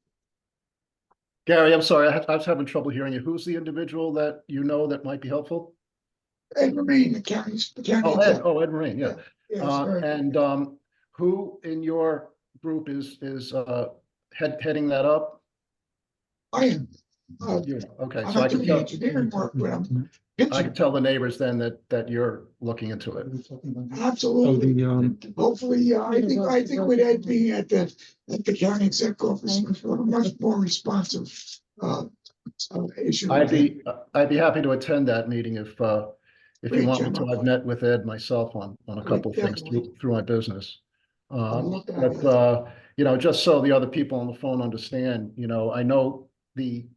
Gary, I'm sorry, I was having trouble hearing you. Who's the individual that you know that might be helpful? Ed Remain, the county. Ed Marine, yeah. Yes, very And who in your group is heading that up? I am. Okay, I'm so I not can doing tell, engineering work, but I'm I can tell the neighbors then that you're looking into it. absolutely. Oh, Hopefully, I think with Ed being at the county exec office, we're much more responsive issue. I'd be happy to attend that meeting if you Great, want me Jim. to. I've met with Ed myself on a couple of things Definitely. through my business. look at it. Just so the other people on the phone understand, I know the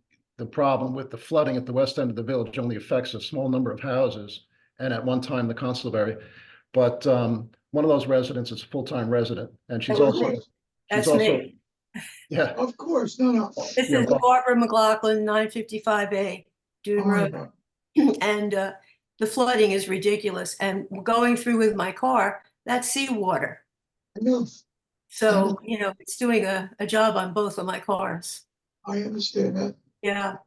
problem with the flooding at the west end of the village only affects a small number of houses, and at one time the consulary. But one of those residents is a full-time resident, and she's also That's also me. yeah. Of course, no. This Yeah, is well- Barbara McLaughlin, 955A, Dune Road. And the flooding is ridiculous. And going through with my car, that's seawater. I know. So, it's doing a job on both of my cars. I understand that. Yeah,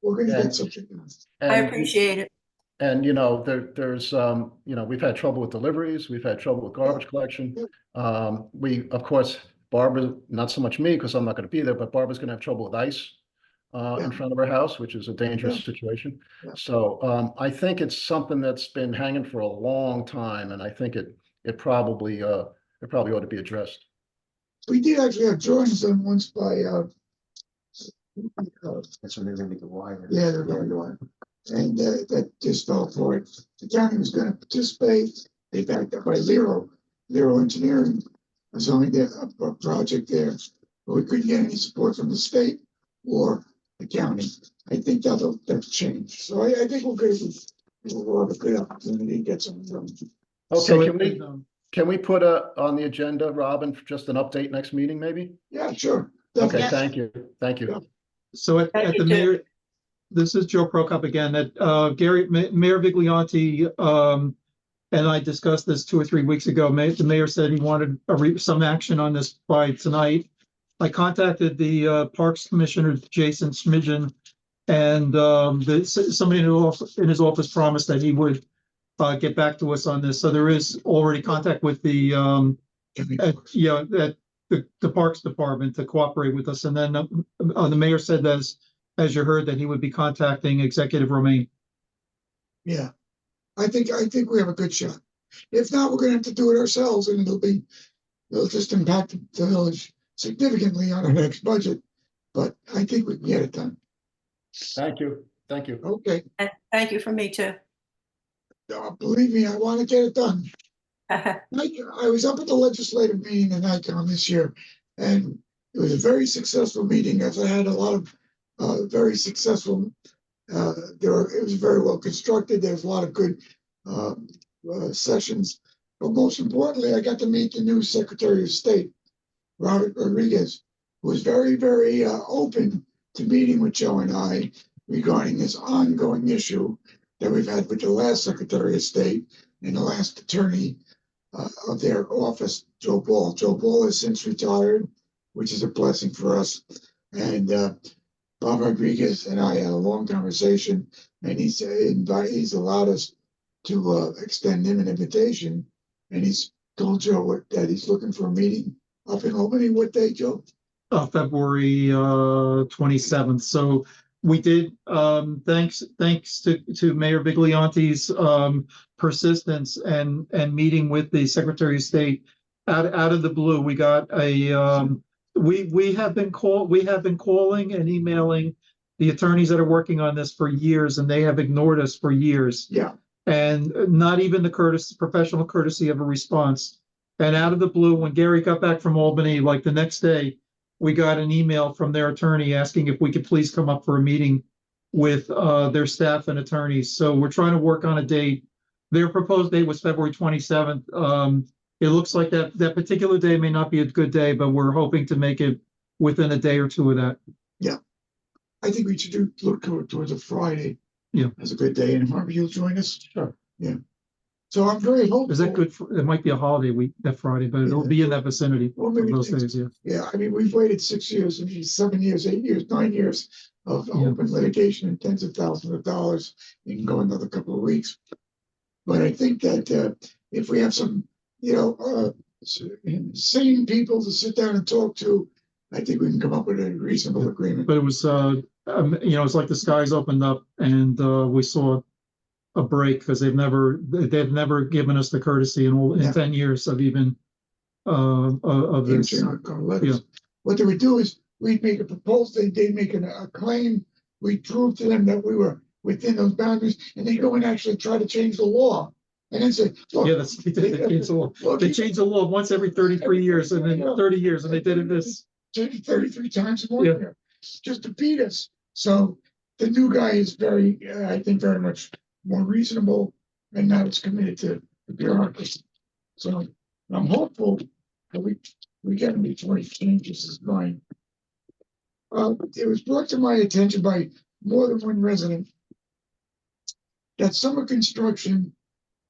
We're gonna Yeah. get something done. I And- appreciate it. And, there's, we've had trouble with deliveries, we've had trouble with garbage collection. We, of course, Barbara, not so much me, because I'm not gonna be there, but Barbara's gonna have trouble with ice Yeah. in front of her house, which is a dangerous Yeah. situation. Yeah. So, I think it's something that's been hanging for a long time, and I think it probably ought to be addressed. We did actually have drawings done once by That's when they're gonna make it wider. yeah, they're going to one. And that just fell for it. The county was gonna participate. They backed up by Lero Engineering. Was only a project there, but we couldn't get any support from the state or the county. I think that's changed. So I think we'll have a good opportunity to get something done. Okay, So can we put on the agenda, Robin, for just an update next meeting, maybe? Yeah, sure. Okay, Definitely. thank you. Yeah. So at Thank the you, mayor, this is Joe Prokop again, Mayor Vigliotti, and I discussed this 2 or 3 weeks ago. The mayor said he wanted some action on this by tonight. I contacted the Parks Commissioner, Jason Smidgen, and somebody in his office promised that he would get back to us on this. So there is already contact with the Parks Department to cooperate with us. And then the mayor said that, as you heard, that he would be contacting Executive Romaine. Yeah. I think we have a good shot. If not, we're gonna have to do it ourselves, and it'll just impact the village significantly on our next budget. But I think we can get it done. Thank you. Okay. And thank you from me too. Believe me, I want to get it done. I was up at the legislative meeting in Nikon this year, and it was a very successful meeting, as I had a lot of very successful. It was very well constructed. There was a lot of good sessions, but most importantly, I got to meet the new Secretary of State, Robert Rodriguez, who was very, very open to meeting with Joe and I regarding this ongoing issue that we've had with the last Secretary of State and the last attorney of their office, Joe Ball. Joe Ball has since retired, which is a blessing for us. And Bob Rodriguez and I had a long conversation, and he's allowed us to extend him an invitation, and he's told Joe that he's looking for a meeting up in Albany. What day, Joe? February 27th. So we did, thanks to Mayor Vigliotti's persistence and meeting with the Secretary of State out of the blue. We got we have been calling and emailing the attorneys that are working on this for years, and they have ignored us for years. Yeah. and not even the professional courtesy of a response. And out of the blue, when Gary got back from Albany, like the next day, we got an email from their attorney asking if we could please come up for a meeting with their staff and attorneys. So we're trying to work on a date. Their proposed date was February 27th. It looks like that particular day may not be a good day, but we're hoping to make it within a day or two of that. Yeah. I think we should look towards a Friday. Yeah. As a good day, and Harvey, you'll join us? Sure. Yeah. So I'm very hopeful. Is that good? It might be a holiday week that Friday, but it'll be in that vicinity Well, for maybe those days, yeah. Yeah, I mean, we've waited 6 years, 7 years, 8 years, 9 years of Yeah. open litigation and tens of thousands of dollars. You can go another couple of weeks. But I think that if we have some, sane people to sit down and talk to, I think we can come up with a reasonable agreement. But it was, it's like the skies opened up and we saw a break because they've never given us the courtesy in 10 years of even of this. Yeah. What they would do is we'd make a proposal, they'd make a claim, we'd prove to them that we were within those boundaries, and they go and actually try to change the law. And then say, look, Yeah, they changed the law. They changed the law once every 33 years and then 30 years, and they did it this. 33 times more Yeah. year, just to beat us. So the new guy is I think very much more reasonable and not as committed to the bureaucracy. So I'm hopeful that we get him before he changes his mind. It was brought to my attention by more than one resident that summer construction,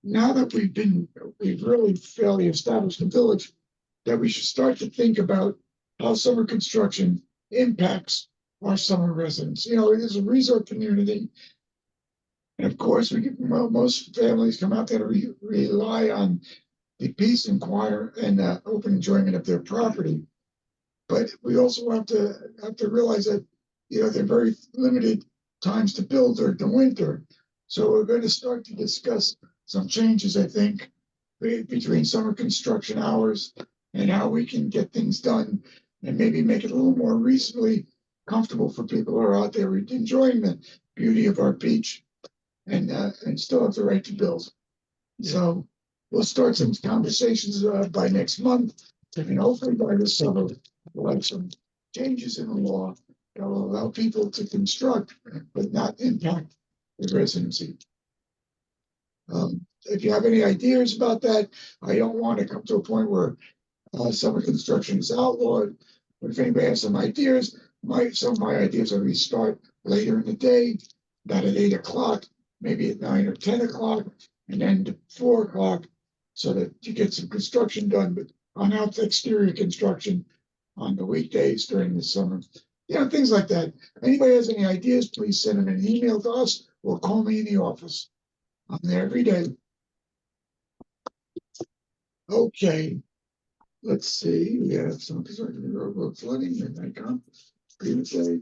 now that we've really fairly established the village, that we should start to think about how summer construction impacts our summer residents. It is a resort community. And of course, most families come out there to rely on the peace and quiet and open enjoyment of their property. But we also have to realize that, there are very limited times to build during the winter. So we're going to start to discuss some changes, I think, between summer construction hours and how we can get things done and maybe make it a little more reasonably comfortable for people who are out there enjoying the beauty of our beach and still have the right to build. Yeah. So we'll start some conversations by next month, and hopefully by this summer we'll have some changes in the law that will allow people to construct but not impact the residency. If you have any ideas about that, I don't want to come to a point where summer construction is outlawed. But if anybody has some ideas, some of my ideas are we start later in the day, not at 8 o'clock, maybe at 9 or 10 o'clock, and end at 4 o'clock, so that you get some construction done, but on out the exterior construction on the weekdays during the summer. Things like that. If anybody has any ideas, please send them an email to us or call me in the office. I'm there every day. Okay. Let's see. We have some road flooding and icon.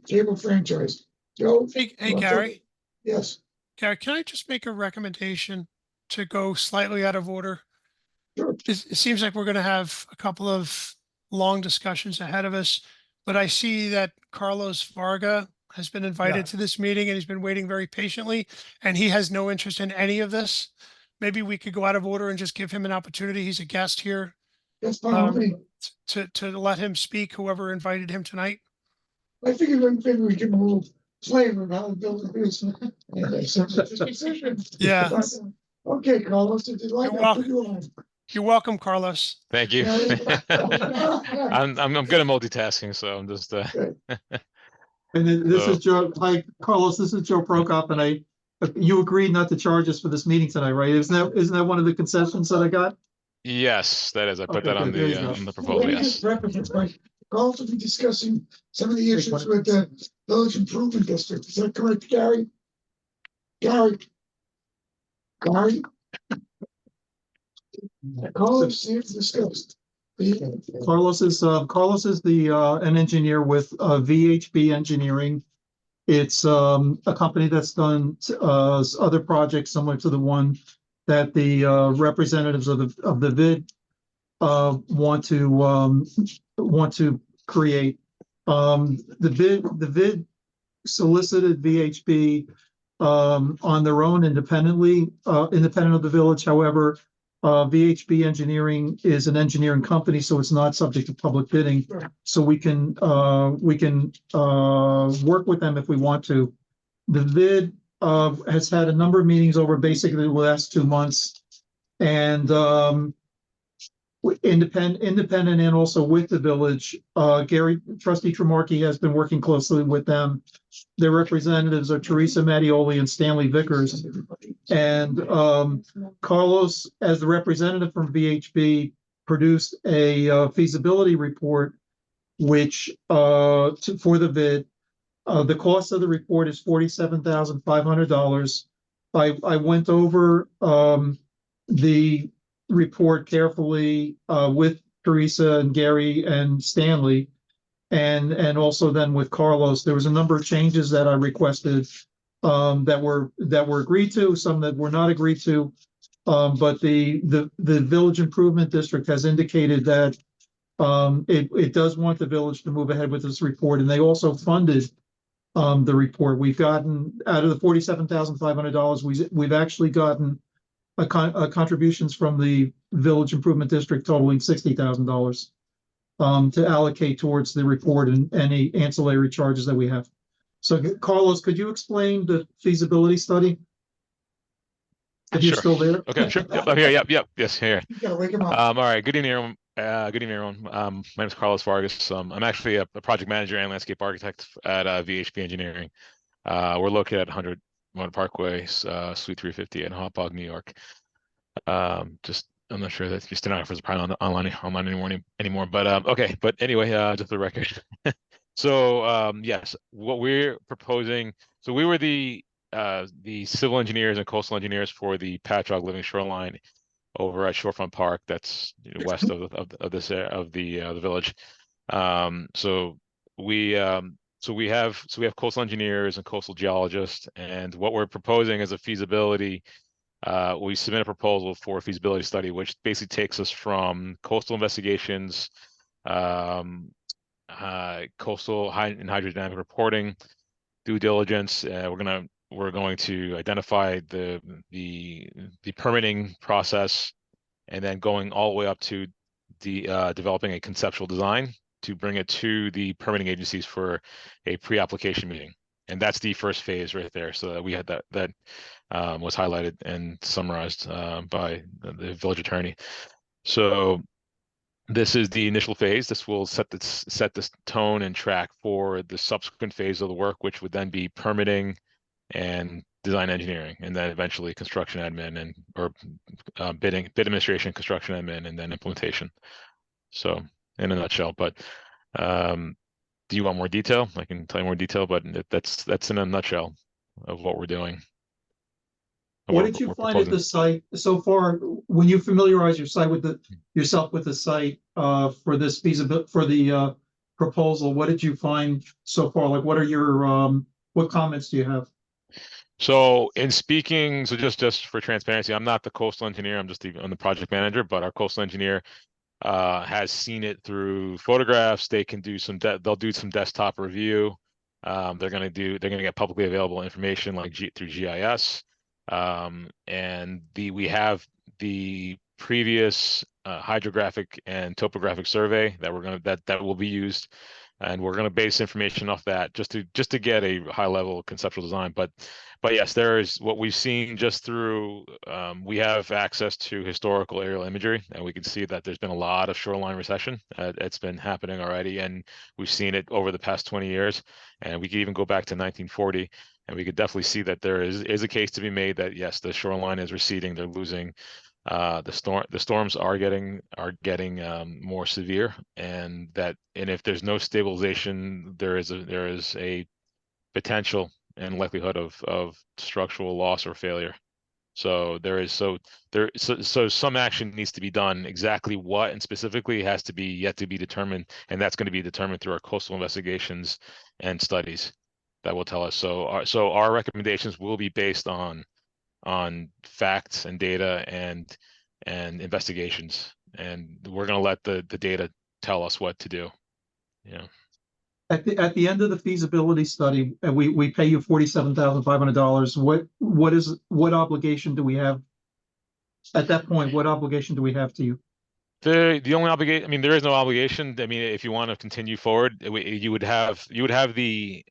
Cable franchise. Joe? Hey, Gary. Yes. Gary, can I just make a recommendation to go slightly out of order? Sure. It seems like we're going to have a couple of long discussions ahead of us, but I see that Carlos Varga has been invited to this meeting and he's been waiting very patiently and he has no interest in any of this. Maybe we could go out of order and just give him an opportunity. He's a guest here. That's fine with me. To let him speak, whoever invited him tonight. I figured we give him a little flavor of how the building is. Yeah. Okay, Carlos, if you'd like, I'll put you on. You're welcome, Carlos. Thank you. I'm good at multitasking, so I'm just. And then this is Joe. Hi, Carlos. This is Joe Prokop, and you agreed not to charge us for this meeting tonight, right? Isn't that one of the concessions that I got? Yes, that is. I put that on the proposal. Let me Yes. just preface it by also be discussing some of the issues with the Village Improvement District. Is that correct, Gary? Gary? Carlos is discussed. Carlos is an engineer with VHB Engineering. It's a company that's done other projects similar to the one that the representatives of the VID want to create. The VID solicited VHB on their own independently, independent of the village. However, VHB Engineering is an engineering company, so it's not subject to public bidding. So we can work with them if we want to. The VID has had a number of meetings over basically the last 2 months, and independent and also with the village. Trustee Tremarchi has been working closely with them. Their representatives are Teresa Mattioli and Stanley Vickers. And Carlos, as the representative from VHB, produced a feasibility report, which for the VID. The cost of the report is $47,500. I went over the report carefully with Teresa and Gary and Stanley, and also then with Carlos. There was a number of changes that I requested that were agreed to, some that were not agreed to. But the Village Improvement District has indicated that it does want the village to move ahead with this report, and they also funded the report. We've gotten out of the $47,500. We've actually gotten contributions from the Village Improvement District totaling $60,000 to allocate towards the report and any ancillary charges that we have. So, Carlos, could you explain the feasibility study? If you're Sure. still there. Okay, sure. Yep, I'm here. Yep, yes, here. You gotta wake him up. All right. Good evening, everyone. Good evening, everyone. My name is Carlos Vargas. I'm actually a project manager and landscape architect at VHB Engineering. We're located at 100 Motor Parkway, Suite 350 in Hauppauge, New York. I'm not sure that your stenographers are probably online anymore. But okay. But anyway, just for the record. So yes, what we're proposing. So we were the civil engineers and coastal engineers for the Patchogue Living Shoreline over at Shorefront Park. That's west of the village. So we have coastal engineers and coastal geologists, and what we're proposing is a feasibility. We submit a proposal for a feasibility study, which basically takes us from coastal investigations, coastal and hydrodynamic reporting, due diligence. We're going to identify the permitting process, and then going all the way up to the developing a conceptual design to bring it to the permitting agencies for a pre-application meeting. And that's the first phase right there. So that we had that was highlighted and summarized by the village attorney. So this is the initial phase. This will set this tone and track for the subsequent phase of the work, which would then be permitting and design engineering, and then eventually construction admin or bid administration, construction admin, and then implementation. So in a nutshell. But do you want more detail? I can tell you more detail, but that's in a nutshell of what we're doing. What did you find at the site so far when you familiarize yourself with the site for this feasibility proposal? What did you find so far? Like, what are your what comments do you have? So in speaking, so just for transparency, I'm not the coastal engineer. I'm the project manager, but our coastal engineer has seen it through photographs. They can do they'll do some desktop review. They're gonna get publicly available information like through GIS. And we have the previous hydrographic and topographic survey that will be used, and we're gonna base information off that just to get a high level conceptual design. But yes, there is what we've seen just through. We have access to historical aerial imagery, and we can see that there's been a lot of shoreline recession. It's been happening already, and we've seen it over the past 20 years. And we could even go back to 1940, and we could definitely see that there is a case to be made that yes, the shoreline is receding. They're losing. The storms are getting more severe, and if there's no stabilization, there is a potential and likelihood of structural loss or failure. So some action needs to be done. Exactly what and specifically has to be yet to be determined, and that's going to be determined through our coastal investigations and studies that will tell us. So our recommendations will be based on facts and data and investigations, and we're going to let the data tell us what to do. at the end of the feasibility study, and we pay you $47,500, what obligation do we have? At that point, what obligation do we have to you? The only obligation, I mean, there is no obligation. I mean, if you want to continue forward, you would have the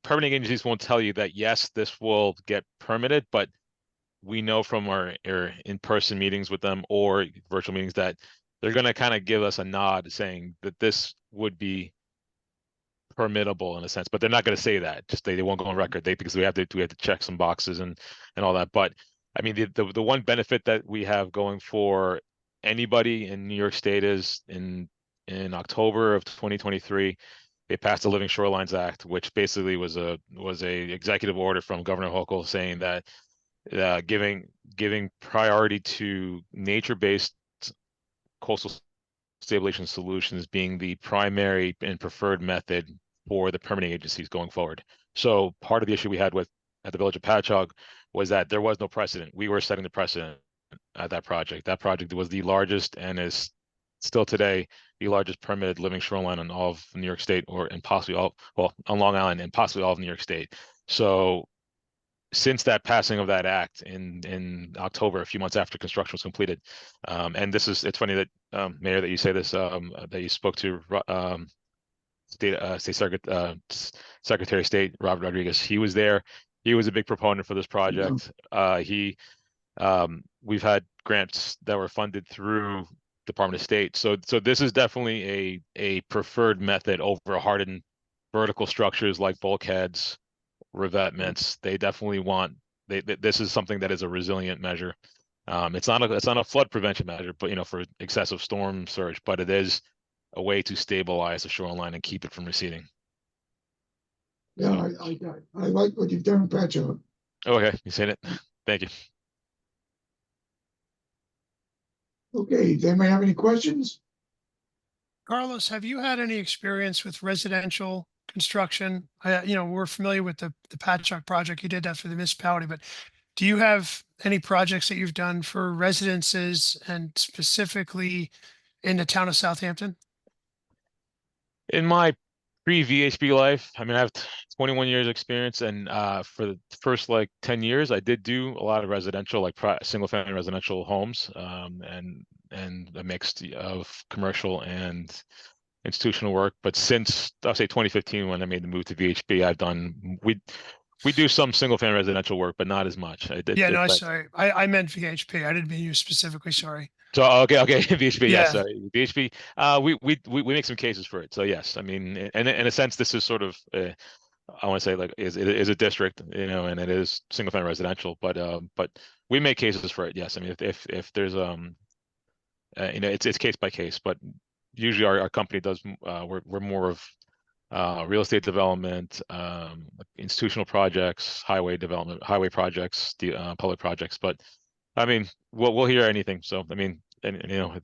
permitting agencies won't tell you that, yes, this will get permitted, but we know from our in-person meetings with them or virtual meetings that they're going to kind of give us a nod saying that this would be permittable in a sense, but they're not going to say that. Just they won't go on record. Because we have to check some boxes and all that. But I mean, the one benefit that we have going for anybody in New York State is in October of 2023, they passed the Living Shorelines Act, which basically was a executive order from Governor Hochul saying that giving priority to nature-based coastal stabilization solutions being the primary and preferred method for the permitting agencies going forward. So part of the issue we had at the Village of Patchogue was that there was no precedent. We were setting the precedent at that project. That project was the largest and is still today the largest permitted living shoreline in all of New York State, and possibly on Long Island and possibly all of New York State. So since that passing of that act in October, a few months after construction was completed, and it's funny that Mayor, that you say this, that you spoke to State Secretary of State Robert Rodriguez. He was there. He was a big proponent for this project. We've had grants that were funded through Department of State. So this is definitely a preferred method over hardened vertical structures like bulkheads, revetments. They definitely want this is something that is a resilient measure. It's not a flood prevention measure, but for excessive storm surge, but it is a way to stabilize the shoreline and keep it from receding. Yeah, I like what you've done with Patchogue. Okay, you seen it. Thank you. Okay, does anybody have any questions? Carlos, have you had any experience with residential construction? We're familiar with the Patchogue project. You did that for the municipality, but do you have any projects that you've done for residences and specifically in the town of Southampton? In my pre-VHB life, I mean, I have 21 years experience, and for the first 10 years, I did do a lot of residential, single-family residential homes, and a mix of commercial and institutional work. But since I'll say 2015, when I made the move to VHB, we do some single-family residential work, but not as much. Sorry, I meant VHP. I didn't mean you specifically. Sorry. So okay, VHP, Yeah. yes, sorry, VHP. We make some cases for it. So yes, I mean, in a sense, this is sort of I want to say is a district, and it is single family residential, but we make cases for it. Yes, I mean, if there's it's case by case, but usually our company does. We're more of real estate development, institutional projects, highway development, highway projects, public projects, but. I mean, we'll hear anything. So I mean, and if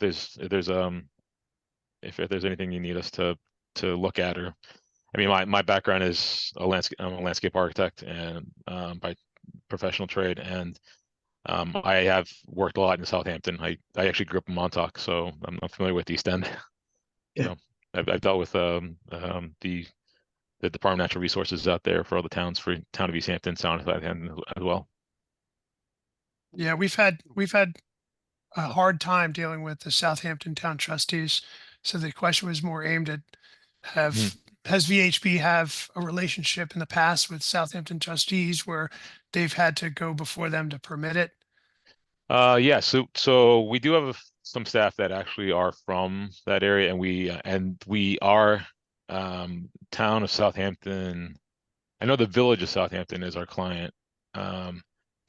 there's anything you need us to look at, or I mean, my background is I'm a landscape architect and by professional trade, and I have worked a lot in Southampton. I actually grew up in Montauk, so I'm familiar with East End. Yeah. I've dealt with the Department of Natural Resources out there for all the towns, for town of East Hampton, town of Southampton as well. Yeah, we've had a hard time dealing with the Southampton Town trustees. So the question was more aimed at has VHB have a relationship in the past with Southampton trustees where they've had to go before them to permit it? Yeah, so we do have some staff that actually are from that area, and we are town of Southampton. I know the Village of Southampton is our client.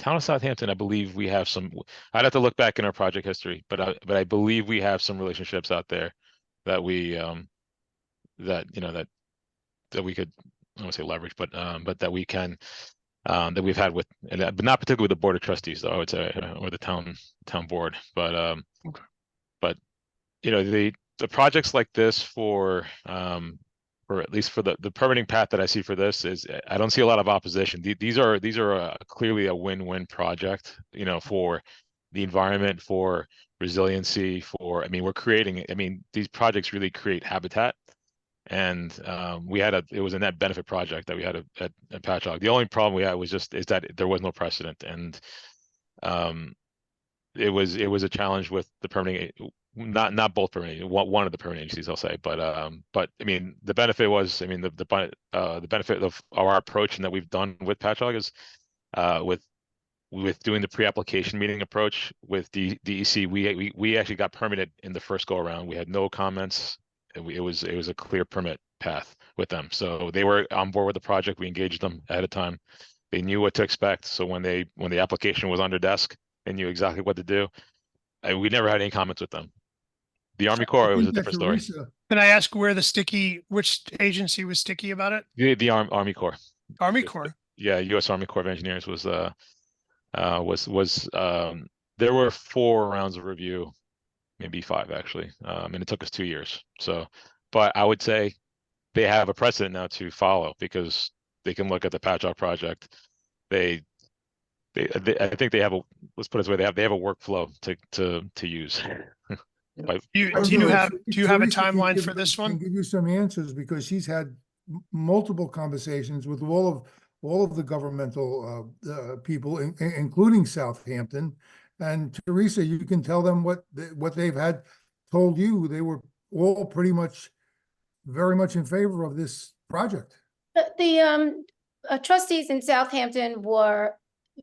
Town of Southampton, I believe we have some. I'd have to look back in our project history, but I believe we have some relationships out there that we that we could, I don't want to say leverage, but that we can that we've had with, but not particularly with the Board of Trustees, though, I would say, or the town board, but Okay. but the projects like this for at least for the permitting path that I see for this is I don't see a lot of opposition. These are clearly a win-win project, for the environment, for resiliency for, I mean, we're creating, I mean, these projects really create habitat. And it was a net benefit project that we had at Patchogue. The only problem we had was is that there was no precedent, and it was a challenge with the permitting, not both permitting, one of the permitting agencies, I'll say, but I mean, the benefit was, I mean, the benefit of our approach and that we've done with Patchogue is with doing the pre-application meeting approach with DEC, we actually got permitted in the first go around. We had no comments. It was a clear permit path with them. So they were on board with the project. We engaged them ahead of time. They knew what to expect. So when the application was on their desk, they knew exactly what to do. We never had any comments with them. The Army Corps, it was a different story. Can I ask where which agency was sticky about it? The Army Corps. Army Corps. Yeah, U.S. Army Corps of Engineers was there were 4 rounds of review, maybe 5 actually, and it took us 2 years. So, but I would say they have a precedent now to follow because they can look at the Patchogue project. I think they have let's put it this way, they have a workflow to use. Do you have a timeline for this one? Can give you some answers because she's had multiple conversations with all of the governmental people, including Southampton. And Teresa, you can tell them what they've had told you. They were all pretty much very much in favor of this project. The trustees in Southampton were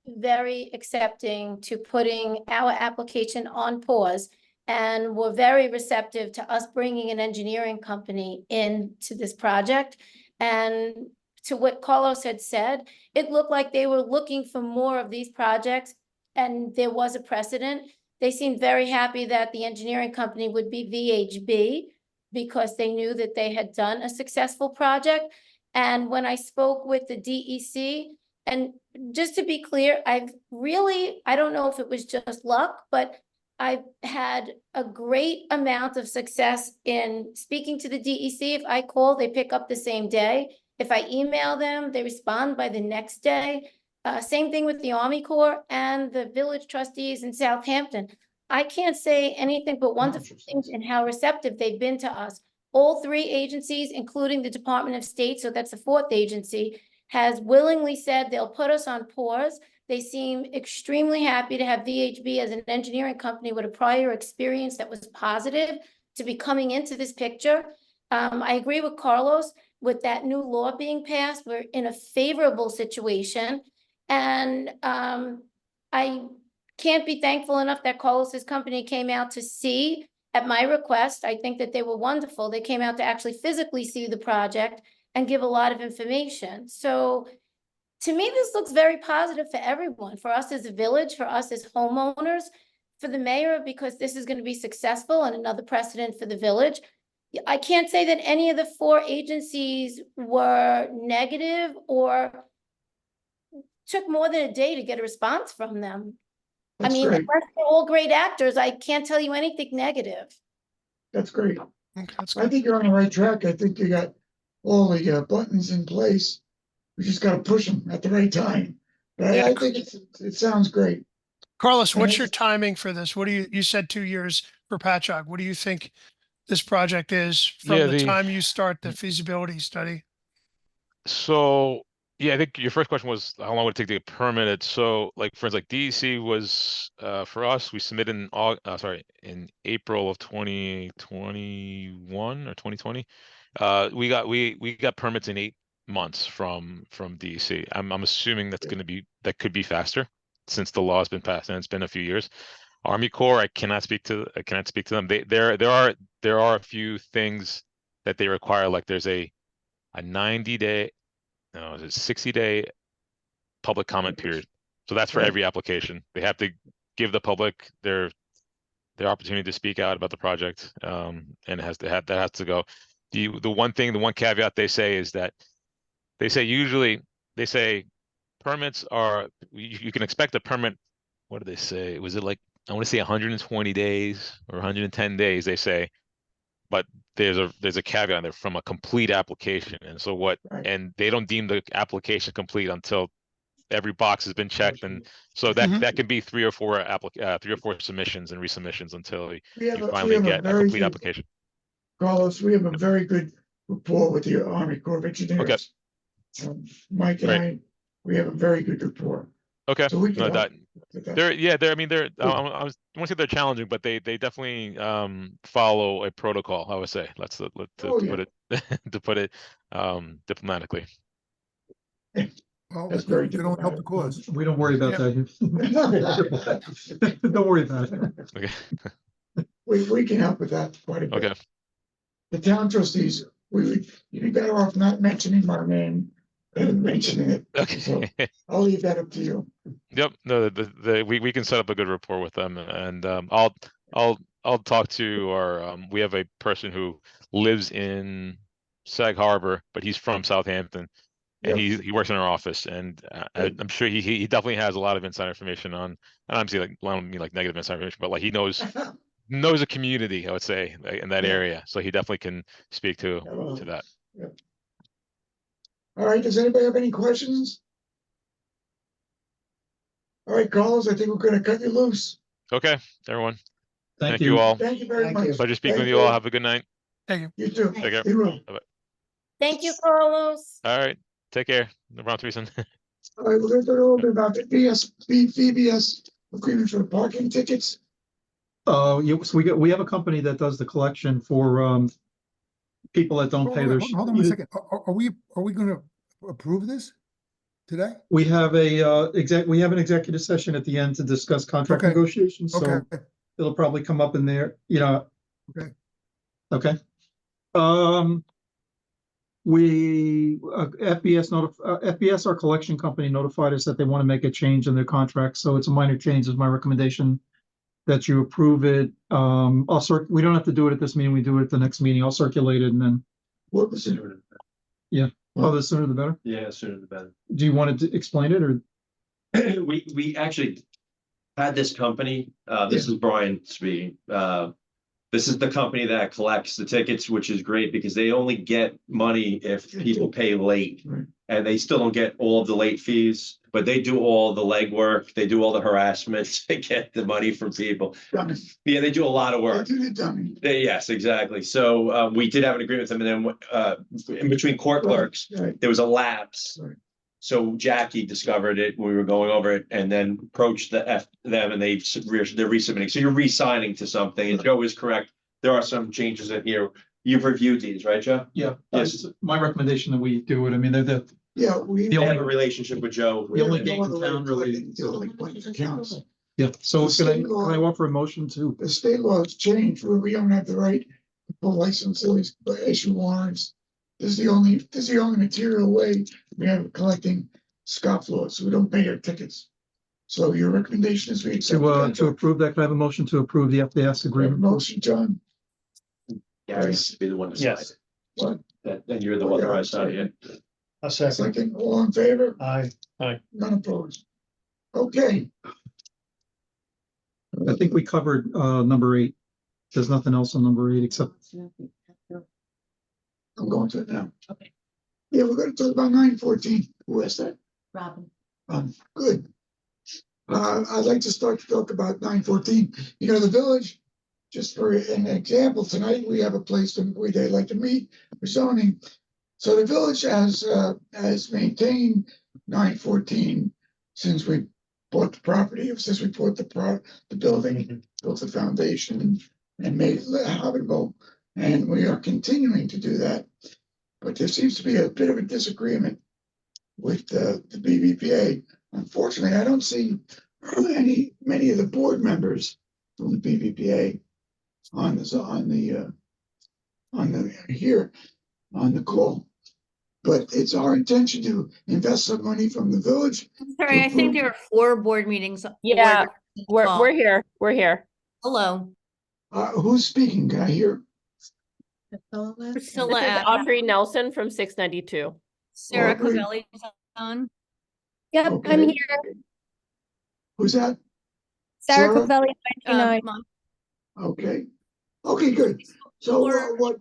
very accepting to putting our application on pause and were very receptive to us bringing an engineering company into this project. And to what Carlos had said, it looked like they were looking for more of these projects, and there was a precedent. They seemed very happy that the engineering company would be VHB because they knew that they had done a successful project. And when I spoke with the DEC, and just to be clear, I don't know if it was just luck, but I've had a great amount of success in speaking to the DEC. If I call, they pick up the same day. If I email them, they respond by the next day. Same thing with the Army Corps and the village trustees in Southampton. I can't say anything but wonderful things in how receptive they've been to us. All 3 agencies, including the Department of State, so that's the 4th agency, has willingly said they'll put us on pause. They seem extremely happy to have VHB as an engineering company with a prior experience that was positive to be coming into this picture. I agree with Carlos with that new law being passed. We're in a favorable situation. And I can't be thankful enough that Carlos's company came out to see at my request. I think that they were wonderful. They came out to actually physically see the project and give a lot of information. So to me, this looks very positive for everyone, for us as a village, for us as homeowners, for the mayor, because this is going to be successful and another precedent for the village. I can't say that any of the 4 agencies were negative or took more than a day to get a response from them. That's I mean, great. unless they're all great actors, I can't tell you anything negative. That's great. Okay, that's I good. think you're on the right track. I think you got all the buttons in place. We just got to push them at the right time. But Yeah. I think it sounds great. Carlos, what's And your timing for this? What do you said 2 years for Patchogue. What do you think this project is from Yeah, the time you start the feasibility study? So yeah, I think your first question was how long would it take to get permitted? So like for instance, like DEC was for us, we submitted in April of 2021 or 2020. We got permits in 8 months from DEC. I'm assuming that could be faster since the law has been passed and it's been a few years. Army Corps, I cannot speak to them. There are a few things that they require, like there's a 90-day, no, is it 60-day public comment period. So that's for every application. They have to give the public their opportunity to speak out about the project, and that has to go. The one caveat they say is that they say permits are, you can expect a permit. What did they say? Was it like, I want to say 120 days or 110 days, they say, but there's a caveat there from a complete application. And so and they don't deem the application complete until every box has been checked, and so that Mhm. that can be 3 or 4 submissions and resubmissions until you We have finally a get a very complete good, application. Carlos, we have a very good rapport with the Army Corps of Engineers. Mike and Right. I, we have a very good rapport. Okay, So we can no, help that with that. they're I mean they're Cool. I want to say they're challenging, but they definitely follow a protocol, I would say. Let's to Oh, put it to put it diplomatically. Well, That's if very they don't help the diplomatic. cause. We don't worry about Yep. that. Don't worry about it. Okay. We can help with that quite a bit. Okay. The town trustees, you'd be better off not mentioning my name than mentioning it. So Okay. I'll leave that up to you. Yep. No, we can set up a good rapport with them, and I'll talk to our we have a person who lives in Sag Harbor, but he's from Southampton, and Yep. he works in our office, and I'm sure he definitely has a lot of inside information on, and obviously like I don't mean like negative inside information, but like he knows a community, I would say, like, in that Yeah. area, so he definitely can speak to Well, that. All right, does anybody have any questions? All right, Carlos, I think we're gonna cut you loose. Okay, everyone. Thank you all. Thank you very much. Pleasure speaking with Thank you all. Have a good night. Thank you. You too. Take care. Be well. Thank you, Carlos. All right. Take care. No problem, Teresa. All right, we're gonna talk a little bit about the VBS agreement for the parking tickets. Yeah, so we have a company that does the collection for people that don't pay their. Hold on a second. Are we gonna approve this today? We have we have an executive session at the end to discuss contract Okay. negotiations, so Okay, it'll probably come up in there, okay. Okay. FBS, our collection company, notified us that they want to make a change in their contract, so it's a minor change. Is my recommendation that you approve it. We don't have to do it at this meeting. We do it at the next meeting. I'll circulate it and then. What was it? Yeah. Oh, the sooner the better. Yeah, sooner the better. Do you want to explain it or? We actually had this company, this is Brian speaking. This is the company that collects the tickets, which is great because they only get money if people pay late. Right. And they still don't get all of the late fees, but they do all the legwork. They do all the harassment to get the money from people. Dummy. Yeah, they do a lot of They work. do the dummy. Yes, exactly. So we did have an agreement with them, and then in between court clerks, Right. there was a lapse. Right. So Jackie discovered it. We were going over it, and then approached them, and they're resubmitting. So you're re-signing to something. And Joe is correct. There are some changes in here. You've reviewed these, right, Joe? Yeah. Yes. That's my recommendation that we do it. I mean, they're Yeah, They have a relationship with Joe. The only game in town really. Accounts. Yeah, so The can I state law- offer a motion to? The state law has changed where we don't have the right to pull licenses, but issue warrants. This is the only material way we have of collecting scofflaws, so we don't pay our tickets. So your recommendation is we accept. To approve that, can I have a motion to approve the FBS agreement? Motion, John. Gary has to be the one to sign Yes. it. What? And you're the one that has signed it. A Second, all in favor? Aye. None opposed. Okay, I think we covered number 8. There's nothing else on number 8 except. I'm going to it now. Okay. Yeah, we're gonna talk about 914. Who is that? Robin. Good. I'd like to start to talk about 914. You know, the village, just for an example, tonight we have a place where they like to meet for zoning. So the village has maintained 914 since we bought the property, since we bought the building, built the foundation and made it habitable. And we are continuing to do that. But there seems to be a bit of a disagreement with the BVPA. Unfortunately, I don't see many of the board members from the BVPA on the call. But it's our intention to invest some money from the village. Sorry, I think there are 4 board meetings. Yeah, we're call. here. We're here. Hello. Who's speaking? Can I hear? Priscilla. This is Audrey Nelson from 692. Sarah Audrey. Covelli is on. Yep, Okay. I'm here. Who's that? Sarah Sarah? Covelli, 99. Mom. Okay. Okay, good. So what?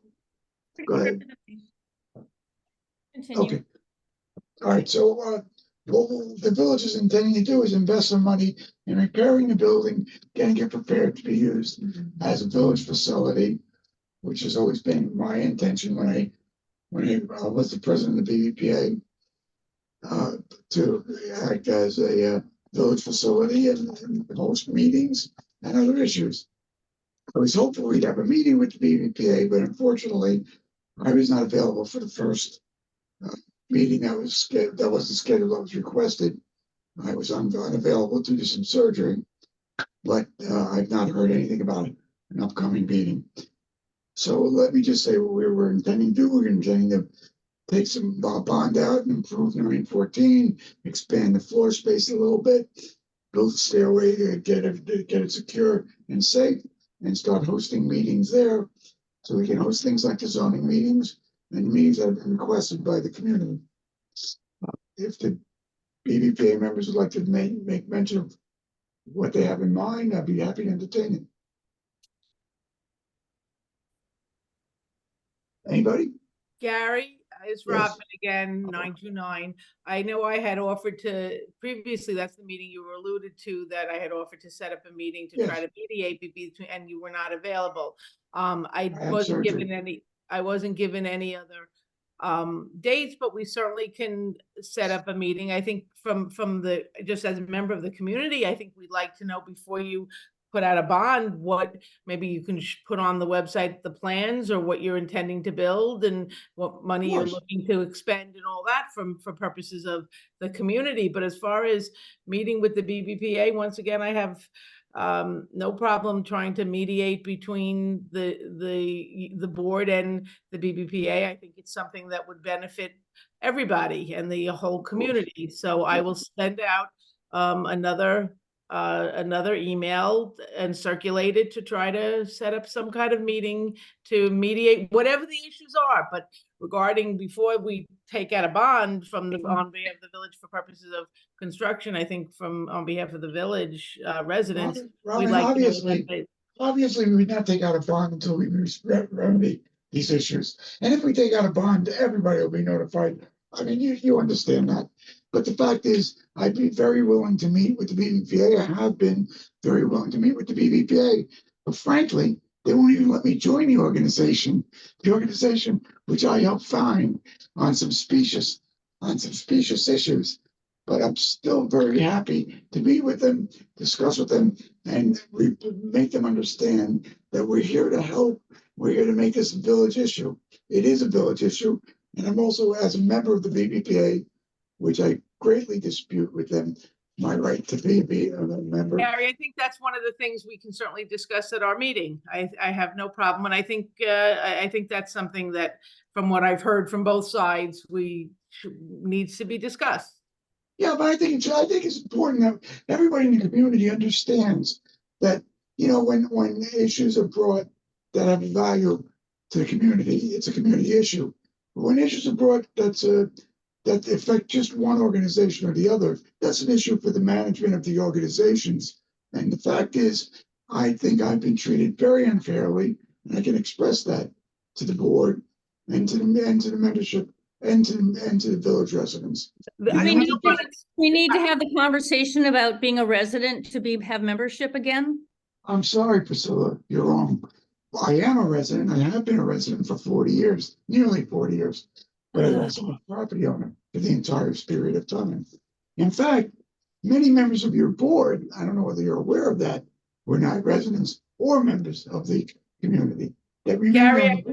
Go ahead. Continue. Okay. All right, so what the village is intending to do is invest some money in repairing the building, getting it prepared to be used as a village facility, which has always been my intention when I was the president of the BVPA, to act as a village facility and host meetings and other issues. I was hopeful we'd have a meeting with the BVPA, but unfortunately, I was not available for the first meeting that wasn't scheduled. That was requested. I was unavailable due to some surgery, but I've not heard anything about an upcoming meeting. So let me just say what we were intending to do. We're intending to take some bond out and improve 914, expand the floor space a little bit, build a stairway to get it secure and safe, and start hosting meetings there. So we can host things like the zoning meetings and meetings that have been requested by the community. If the BVPA members would like to make mention of what they have in mind, I'd be happy to entertain it. Anybody? Gary, it's Yes. Robin again, 929. I know I had offered to, previously, that's the meeting you were alluded to, that I had offered to set up a meeting to try to mediate between, and you were not available. I wasn't given any other dates, but we certainly can set up a meeting. I think from the, just as a member of the community, I think we'd like to know before you put out a bond, what maybe you can put on the website, the plans or what you're intending to build and what money you're looking to expend and all that for purposes of the community. But as far as meeting with the BVPA, once again, I have no problem trying to mediate between the board and the BVPA. I think it's something that would benefit everybody and the whole community. So I will send out another email and circulate it to try to set up some kind of meeting to mediate whatever the issues are. But regarding, before we take out a bond from on behalf of the village for purposes of construction, I think on behalf of the village residents, Robin, we'd like obviously we would not take out a bond until we remedy these issues. And if we take out a bond, everybody will be notified. I mean, you understand that. But the fact is, I'd be very willing to meet with the BVPA. I have been very willing to meet with the BVPA. But frankly, they won't even let me join the organization which I helped find on some specious issues. But I'm still very happy to meet with them, discuss with them, and make them understand that we're here to help. We're here to make this a village issue. It is a village issue. And I'm also, as a member of the BVPA, which I greatly dispute with them, my right to be a member. Gary, I think that's one of the things we can certainly discuss at our meeting. I have no problem. And I think that's something that, from what I've heard from both sides, needs to be discussed. Yeah, but I think it's important that everybody in the community understands that, when issues are brought that have value to the community, it's a community issue. But when issues are brought that affect just one organization or the other, that's an issue for the management of the organizations. And the fact is, I think I've been treated very unfairly, and I can express that to the board and to the membership and to the village residents. We need to have the conversation about being a resident to have membership again. I'm sorry, Priscilla, you're wrong. I am a resident. I have been a resident for 40 years, nearly 40 years. But I'm also a property owner for the entire period of time. In fact, many members of your board, I don't know whether you're aware of that, were not residents or members of the community. Gary,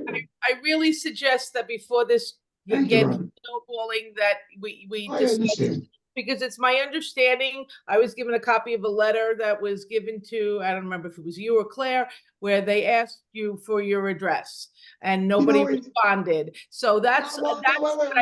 I really suggest that before this gets snowballing, that we discuss, because it's my understanding, I was given a copy of a letter that was given to, I don't remember if it was you or Claire, where they asked you for your address and nobody responded. So that's why I want to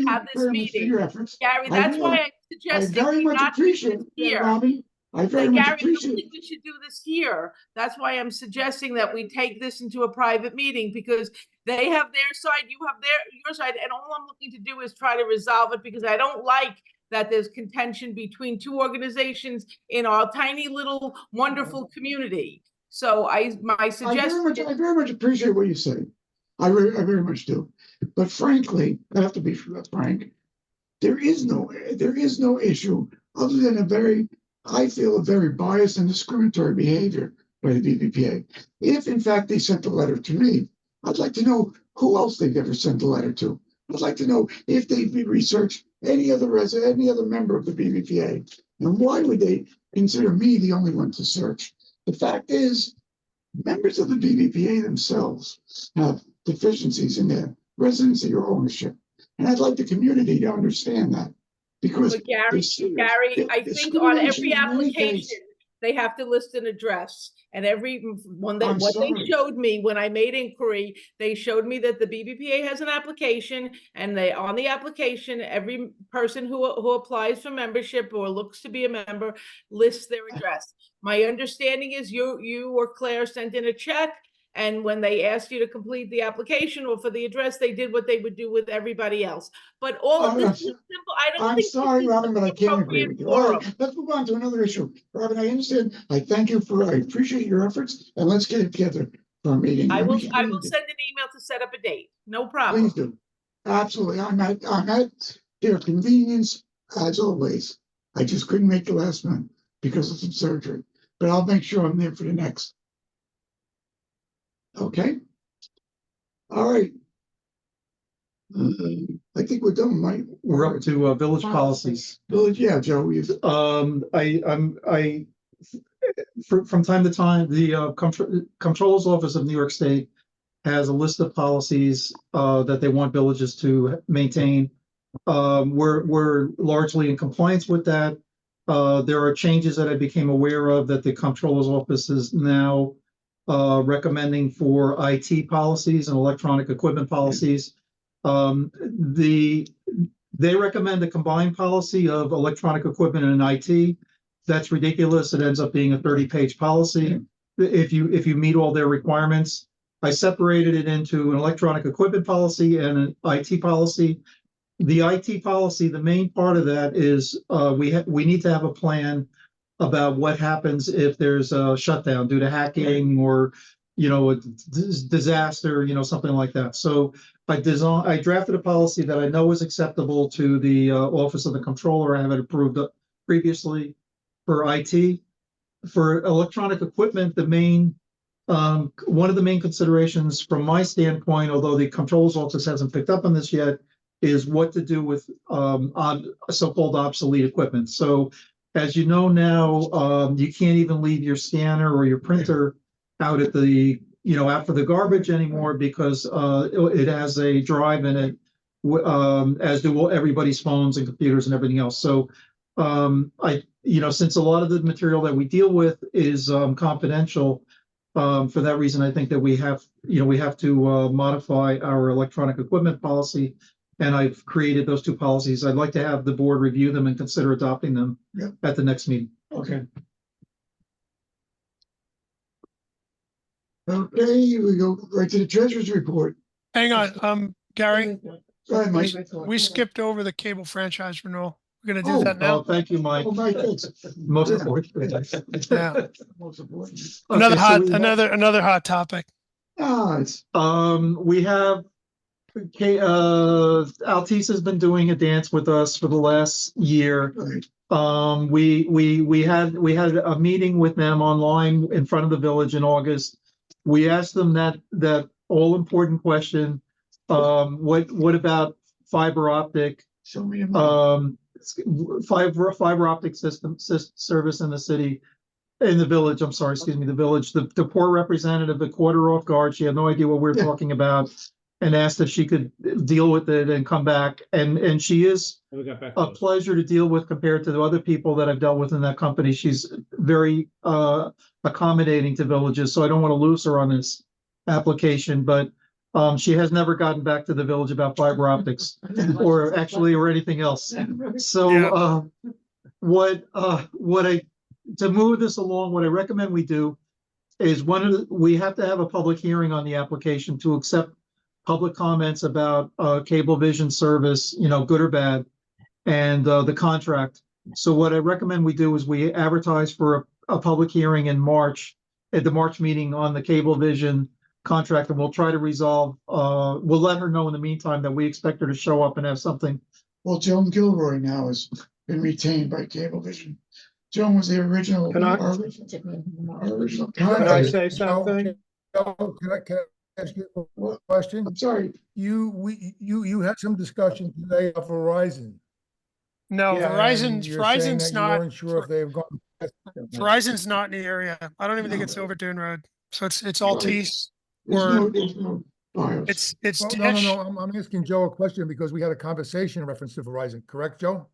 have this meeting. Gary, that's why I suggested I very much appreciate it, Robin. I very much appreciate it. I think we should do this here. That's why I'm suggesting that we take this into a private meeting, because they have their side, you have your side, and all I'm looking to do is try to resolve it, because I don't like that there's contention between two organizations in our tiny little wonderful community. So my suggestion. I very much appreciate what you say. I very much do. But frankly, I have to be frank. there is no issue other than I feel a very biased and discriminatory behavior by the BBPA. If in fact they sent a letter to me, I'd like to know who else they've ever sent a letter to. I'd like to know if they've researched any other member of the BBPA, and why would they consider me the only one to search? The fact is, members of the BBPA themselves have deficiencies in their residency or ownership, and I'd like the community to understand that. Because But Gary, I think on every application, they have to list an address. And every one that they showed me when I made inquiry, they showed me that the BBPA has an application, and on the application, every person who applies for membership or looks to be a member lists their address. My understanding is you or Claire sent in a check, and when they asked you to complete the application or for the address, they did what they would do with everybody else. But all of this is simple. I'm sorry, Robin, but I can't agree with you. All right, let's move on to another issue. Robin, I understand. I appreciate your efforts, and let's get it together for a meeting. I will send an email to set up a date. No problem. Please do. Absolutely. I'm at their convenience as always. I just couldn't make the last one because of some surgery, but I'll make sure I'm there for the next. Okay. All right. I think we're done, Mike. We're up to village policies. Village, yeah, Joe. From time to time, the Comptroller's Office of New York State has a list of policies that they want villages to maintain. We're largely in compliance with that. There are changes that I became aware of that the Comptroller's Office is now recommending for IT policies and electronic equipment policies. They recommend a combined policy of electronic equipment and IT. That's ridiculous. It ends up being a 30-page policy. If you meet all their requirements, I separated it into an electronic equipment policy and an IT policy. The IT policy, the main part of that is we need to have a plan about what happens if there's a shutdown due to hacking or, a disaster, something like that. So I drafted a policy that I know is acceptable to the Office of the Comptroller. I have it approved previously for IT. For electronic equipment, one of the main considerations from my standpoint, although the Comptroller's Office hasn't picked up on this yet, is what to do with so-called obsolete equipment. So as you know now, you can't even leave your scanner or your printer out at out for the garbage anymore because it has a drive in it, as do everybody's phones and computers and everything else. So since a lot of the material that we deal with is confidential, for that reason, I think that we have to modify our electronic equipment policy. And I've created those two policies. I'd like to have the board review them and consider adopting them at the next meeting. Okay. Okay, we go right to the treasurer's report. Hang on, Gary, Go ahead, Mike. we skipped over the cable franchise renewal. We're gonna do that now. Oh, thank you, Mike. Oh, Mike, Most important. Yeah. most important. Another Okay, so another hot topic. we have Altice has been doing a dance with us for the last year. Right. We had a meeting with them online in front of the village in August. We asked them that all important question. What about fiber optic? Show me a moment. Fiber optic service in the city, in the village. I'm sorry, excuse me, the village. The poor representative, the quarter off guard. She had no idea what we were talking about, and asked if she could deal with it and come back. And she is a pleasure to deal with compared to the other people that I've dealt with in that company. She's very accommodating to villages, so I don't want to lose her on this application. But she has never gotten back to the village about fiber optics or anything else. So to move this along, what I recommend we do is we have to have a public hearing on the application to accept public comments about Cablevision service, good or bad, and the contract. So what I recommend we do is we advertise for a public hearing in March, at the March meeting on the Cablevision contract, and we'll try to resolve, we'll let her know in the meantime that we expect her to show up and have something Well, Joan Gilroy now has been retained by Cablevision. Joan was the original. Can I- our original Can I contract. say something? Can I ask you a What? question? I'm sorry. You had some discussion today of Verizon. No, Yeah, and you're saying that you weren't sure if they've gone. Verizon's not in the area. I don't even think it's over Dune Road. So it's Altice There's or no bios. it's Well, no, Dish. I'm asking Joe a question because we had a conversation in reference to Verizon, correct, Joe?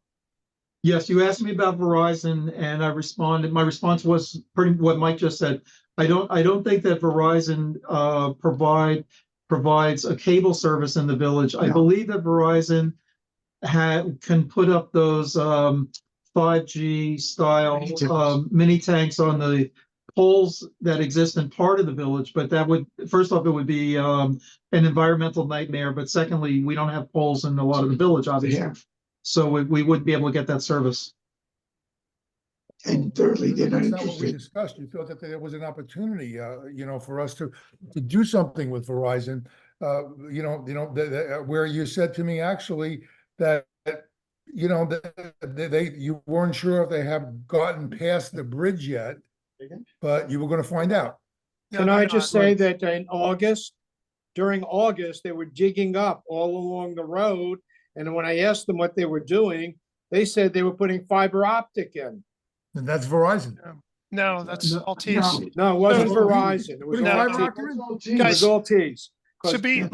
Yes, you asked me about Verizon and I responded, my response was pretty what Mike just said. I don't think that Verizon provides a cable service in the village. I No. believe that Verizon can put up those 5G style mini tanks on the poles that exist in part of the village, but that would, first off, it would be an environmental nightmare, but secondly, we don't have poles in a lot of the village, obviously. Yeah. So we wouldn't be able to get that service. And thirdly, they're not That's not what we interested. discussed. You thought that there was an opportunity, for us to do something with Verizon. Where you said to me actually that, you weren't sure if they have gotten past the bridge yet, but you were gonna find out. No, Can they're I not. just say that in August, during August, they were digging up all along the road. And when I asked them what they were doing, they said they were putting fiber optic in. And that's Verizon. No, that's No, Altice. No, it wasn't No. Verizon. It was Putting No. fiber Altice. optic in? It was Guys, Altice. So 'Cause- be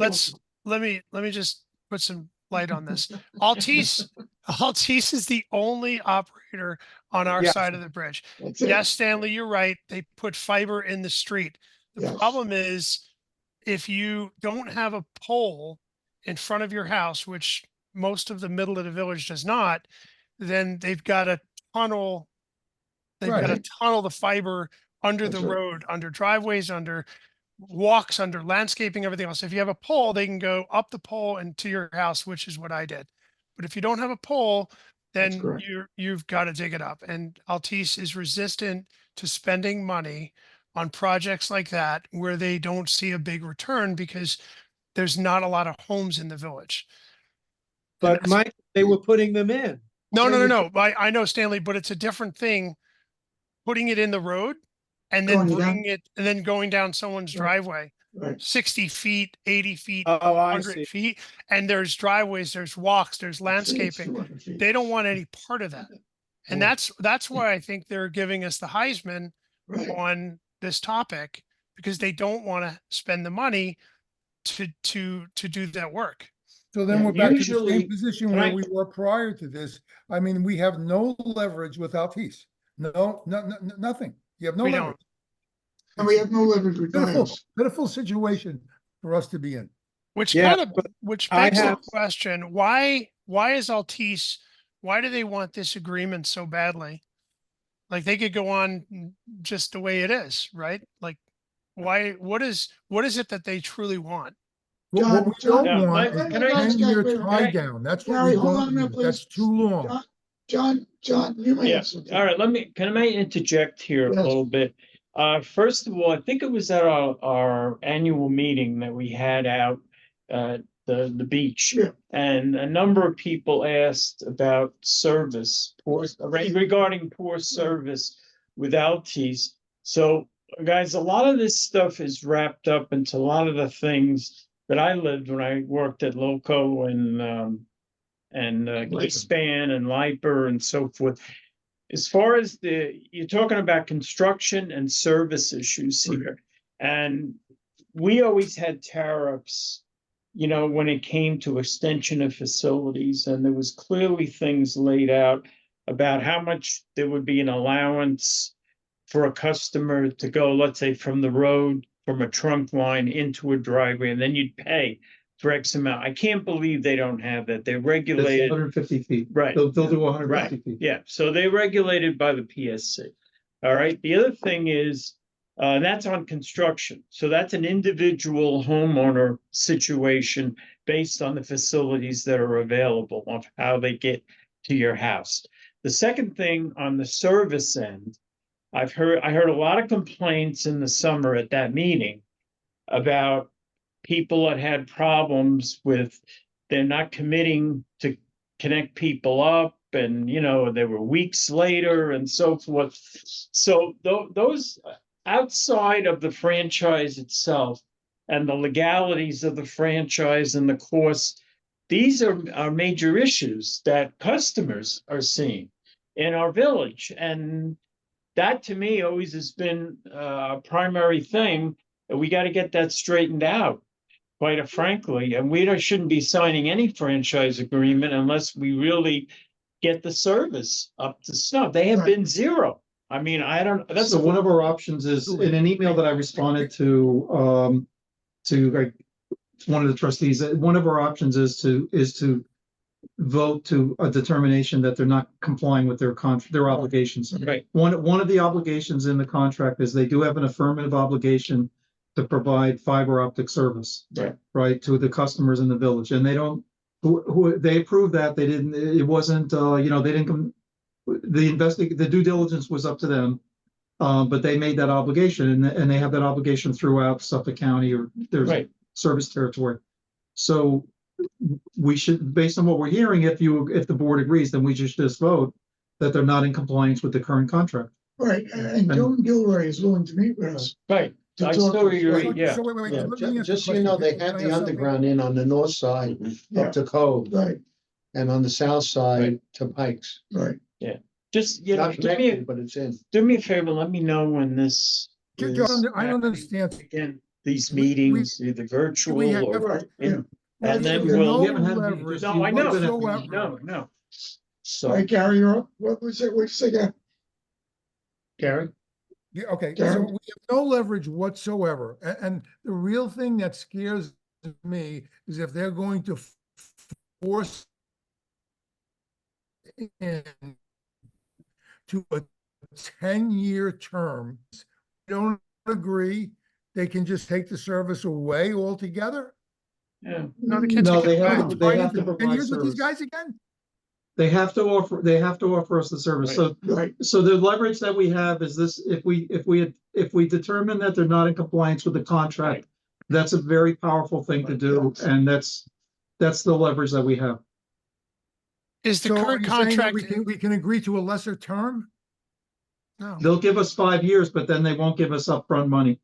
let me just put some light on this. Altice is the only operator on our Yes. side of the bridge. That's it. Yes, Stanley, you're right. They put fiber in the street. The Yes. problem is if you don't have a pole in front of your house, which most of the middle of the village does not, then they've got to tunnel. They've got to Right. tunnel the fiber under That's the right. road, under driveways, under walks, under landscaping, everything else. If you have a pole, they can go up the pole and to your house, which is what I did. But if you don't have a pole, That's then correct. you've got to dig it up. And Altice is resistant to spending money on projects like that where they don't see a big return because there's not a lot of homes in the village. But Mike, they were putting them in. No. I know, Stanley, but it's a different thing. Putting it in the road and then Going down. bringing it and then going down someone's Right. driveway, Right. 60 feet, 80 feet, Oh, I 100 see. feet. And there's driveways, there's walks, there's It's landscaping. 200 feet. They don't want any part of that. And that's why I think they're giving us the Heisman Right. on this topic because they don't want to spend the money to do that work. So then Yeah, we're back to the usually- same position can where I- we were prior to this. I mean, we have no leverage with Altice. No, nothing. You have no We leverage. And we have no leverage with Pitiful, bios. pitiful situation for us to be in. Which Yeah, kind of but which I begs the have- question, why is Altice, why do they want this agreement so badly? Like they could go on just the way it is, right? Like why what is it that they truly want? What we don't John, want Mike, is can I- 10-year guys, tie down. That's what Gary, we hold on a don't minute, want. That's please. too long. John, you may Yeah, have something. all right, can I interject here Yes. a little bit? First of all, I think it was at our annual meeting that we had out at the beach. Yeah. And a number of people asked about service, regarding poor service with Altice. So, guys, a lot of this stuff is wrapped up into a lot of the things that I lived when I worked at Loco and Span and Liper and so forth. As far as you're talking about construction and service issues here, and we always had tariffs, when it came to extension of facilities, and there was clearly things laid out about how much there would be an allowance for a customer to go, let's say, from the road, from a trunk line into a driveway, and then you'd pay for X amount. I can't believe they don't have that. They're That's regulated. 150 feet. Right. They'll do 150 Right, feet. yeah, so they regulated by the PSC. All right, the other thing is, that's on construction. So that's an individual homeowner situation based on the facilities that are available of how they get to your house. The second thing on the service end, I heard a lot of complaints in the summer at that meeting about people that had problems with, they're not committing to connect people up, and, you know, they were weeks later and so forth. So those outside of the franchise itself and the legalities of the franchise and the costs, these are major issues that customers are seeing in our village. And that to me always has been a primary thing. We got to get that straightened out, quite frankly. And we shouldn't be signing any franchise agreement unless we really get the service up to snuff. They have been zero. I mean, I don't, that's So one of our options is in an email that I responded to like one of the trustees, one of our options is to vote to a determination that they're not complying with their obligations. Right. One of the obligations in the contract is they do have an affirmative obligation to provide fiber optic service. Right. Right, to the customers in the village, and they don't, who they approved that, they didn't, it wasn't, you know, they didn't come, the due diligence was up to them. But they made that obligation, and they have that obligation throughout Suffolk County or their service territory. So we should, based on what we're hearing, if the board agrees, then we just vote that they're not in compliance with the current contract. Right, and Joan Gilroy is willing to meet with us. Right. To I talk still to us. agree, yeah. So wait, Yeah, let me ask Just a so you know, question. they Can had I the ask something? underground in on the north side up to Cove Right, and on the south side to Pikes. right. Just, you know, Not connected, but it's in. do me a favor, let me know when this is. I don't understand. Again, these We- meetings, either virtual we have- or, Right, and There's then no we'll. leverage No, I know, whatsoever. no. All So, right, Gary, you're up. What was it? What'd you say, Gary? Gary? Yeah, okay, so Gary? we have no leverage whatsoever, and the real thing that scares me is if they're going to force in to a 10-year term. Don't agree, they can just take the service away altogether? Yeah. No, they can't No, take it they back. have, they have to 10 provide years with these service. guys again? They have to offer us the service. So, Right, so the leverage that we have is this: if we determine that they're not in compliance with the contract, that's a very powerful thing to do, and that's the leverage that we have. Is the So are current you saying that contract, we can agree to a lesser term? no, They'll give us 5 years, but then they won't give us upfront money.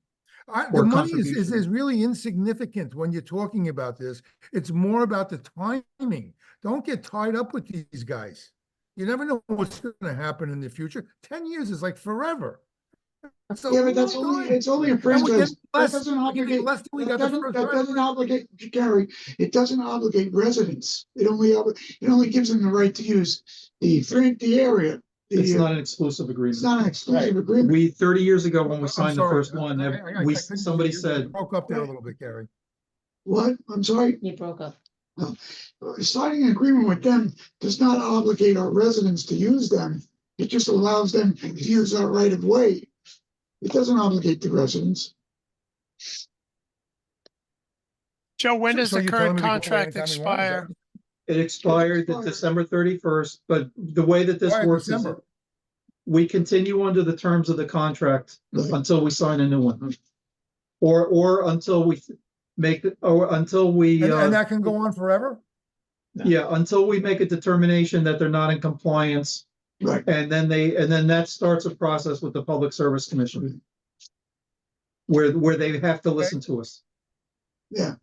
The Or money is contribution. really insignificant when you're talking about this. It's more about the timing. Don't get tied up with these guys. You never know what's gonna happen in the future. 10 years is like forever. That's a yeah, but that's long only, time. it's only a And we're franchise. getting That less, doesn't we're getting obligate, less than we that got the first doesn't time. obligate, Gary, it doesn't obligate residents. It only gives them the right to use the area. It's not an exclusive agreement. It's not an exclusive agreement. We, 30 years ago, when we I'm signed the sorry, first one, I couldn't somebody hear you. said, You broke up there a little bit, Gary. What? I'm sorry? You broke up. Signing an agreement with them does not obligate our residents to use them. It just allows them to use our right of way. It doesn't obligate the residents. Joe, when does So the you're telling current me we can go contract anytime we want, is that- expire? it expired at December 31st, but the way that this Why in works is December? we continue under the terms of the contract Right. until we sign a new one. Or until we And that can go on forever? until we make a determination that they're not in compliance. Right. And then that starts a process with the Public Service Commission. Where they have to listen to us. Yeah.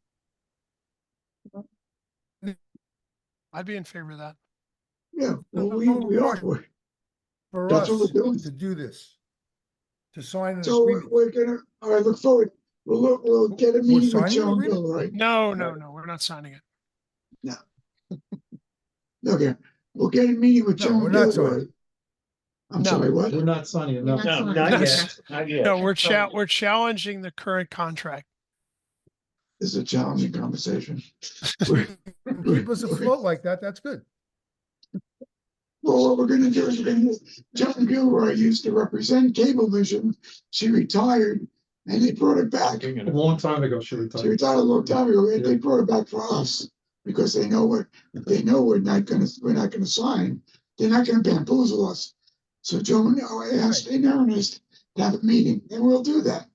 I'd be in favor of that. Yeah, well, we No, are. For That's us what we're doing. to do this, to sign an So agreement. we're gonna, all right, look forward. We'll get a meeting with signing an Joan agreement? Gilroy. No, we're not signing it. Okay, we'll get a meeting with No, Joan we're not Gilroy. signing. I'm No. sorry, what? We're not signing it. You're No, not signing not it. yet, not yet. No, we're challenging the current contract. This is a challenging conversation. Keep us afloat like that, that's good. Well, what we're gonna do is Joan Gilroy used to represent Cablevision. She retired and they brought it back. A long time ago, she She retired. retired a long time ago, and they brought it back for us because they know we're not gonna sign. They're not gonna bamboozle us. So Joan asked in earnest to have a meeting, and we'll do that.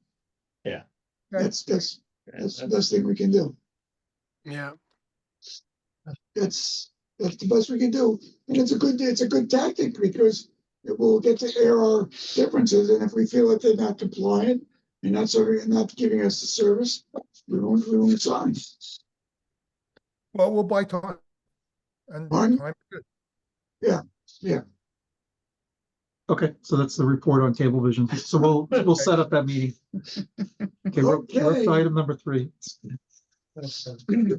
Yeah. That's the best thing we can do. Yeah. That's That's the best we can do. And it's a good tactic because it will get to air our differences. And if we feel that they're not compliant and not serving and not giving us the service, we won't sign. Well, we'll buy time. And Pardon? time is good. Yeah. Okay, so that's the report on Cablevision. So we'll set up that meeting. Okay, we're up to item number 3.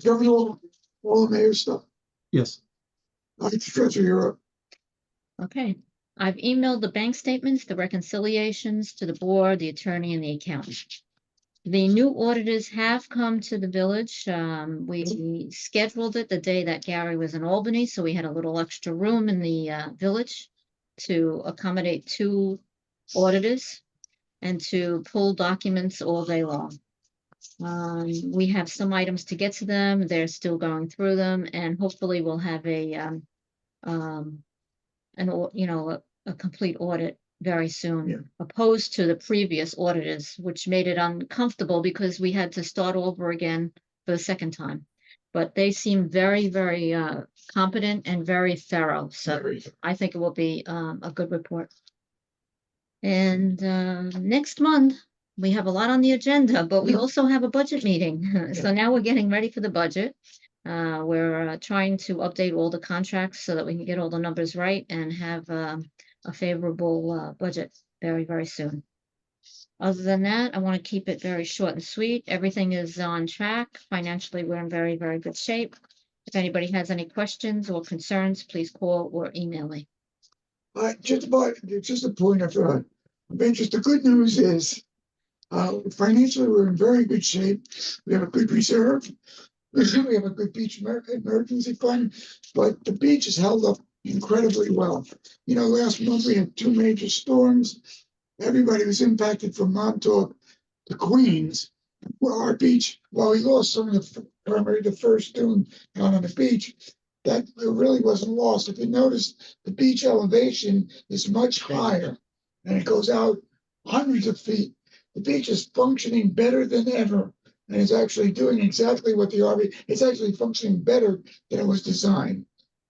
Cover all the mayor stuff. Yes. I think Treasurer, you're up. Okay, I've emailed the bank statements, the reconciliations to the board, the attorney, and the accountant. The new auditors have come to the village. We scheduled it the day that Gary was in Albany, so we had a little extra room in the village to accommodate 2 auditors and to pull documents all day long. We have some items to get to them. They're still going through them, and hopefully we'll have a complete audit very soon, opposed to the previous auditors, which made it uncomfortable because we had to start over again for the second time. But they seem very, very competent and very thorough. So I think it will be a good report. And next month, we have a lot on the agenda, but we also have a budget meeting. So now we're getting ready for the budget. We're trying to update all the contracts so that we can get all the numbers right and have a favorable budget very, very soon. Other than that, I want to keep it very short and sweet. Everything is on track. Financially, we're in very, very good shape. If anybody has any questions or concerns, please call or email me. Just a point of interest. The good news is financially, we're in very good shape. We have a good reserve. We have a good beach emergency fund, but the beach has held up incredibly well. Last month we had 2 major storms. Everybody was impacted from Montauk to Queens. Well, our beach, while we lost some of the first dune out on the beach, that really wasn't lost. If you notice, the beach elevation is much higher and it goes out hundreds of feet. The beach is functioning better than ever and is actually doing exactly what the RV, it's actually functioning better than it was designed.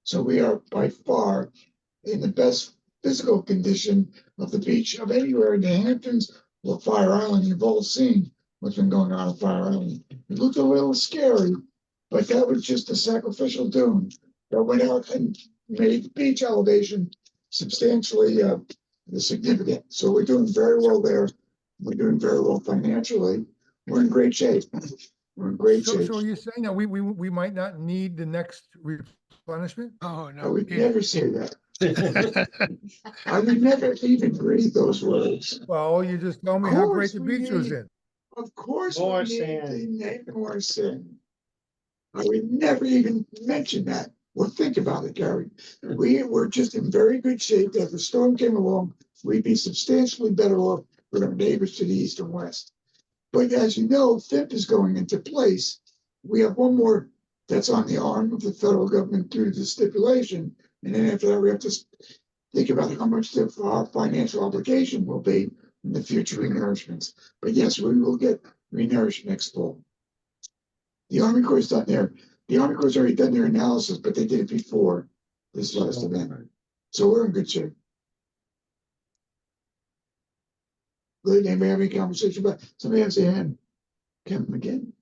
So we are by far in the best physical condition of the beach of anywhere in the Hamptons or Fire Island. You've all seen what's been going on at Fire Island. It looked a little scary, but that was just a sacrificial dune that went out and made the beach elevation substantially significant. So we're doing very well there. We're doing very well financially. We're in great shape. We're in great shape. So you're saying that we might not need the next replenishment? Oh, I no. would never say that. I would never even read those words. Well, you just told me how great the beach was in. Of course, More we sand. need more sand. I would never even mention that or think about it, Gary. We were just in very good shape. If the storm came along, we'd be substantially better off with our neighbors to the east and west. But as you know, FIP is going into place. We have one more that's on the arm of the federal government through the stipulation. And then after that, we have to think about how much our financial obligation will be in the future renourishments. But yes, we will get renourished next fall. The Army Corps done the Army Corps already done their analysis, but they did it before this last event. So we're in good shape. Did anybody have any conversation about somebody has a hand? Kevin again.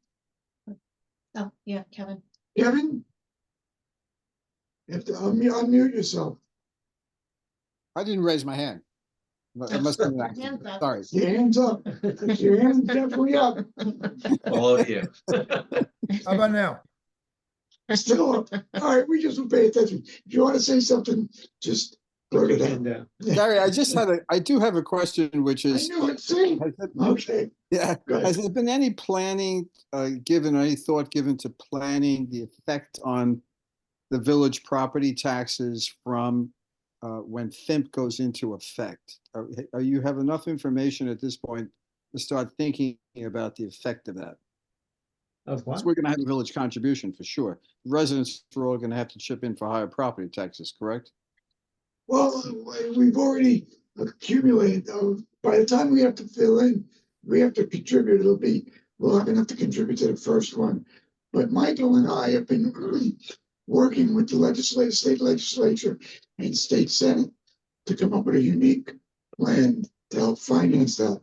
Oh, yeah, Kevin. Kevin? You have to unmute yourself. I didn't raise my hand. I must have been an accident. Sorry. Your hand's up. Your hand's definitely up. All of you. How about now? Still up. All right, we just will pay attention. If you want to say something, just blurt it out. Gary, I do have a question, which is. I knew it. See? Okay. Yeah. Has there been any planning given, or any thought given to planning the effect on the village property taxes from when FIMP goes into effect? Are you have enough information at this point to start thinking about the effect of that? Of what? So we're going to have a village contribution for sure. Residents are all going to have to chip in for higher property taxes, correct? Well, we've already accumulated. By the time we have to fill in, we have to contribute. We'll have enough to contribute to the first one. But Michael and I have been really working with the state legislature and state senate to come up with a unique plan to help finance that.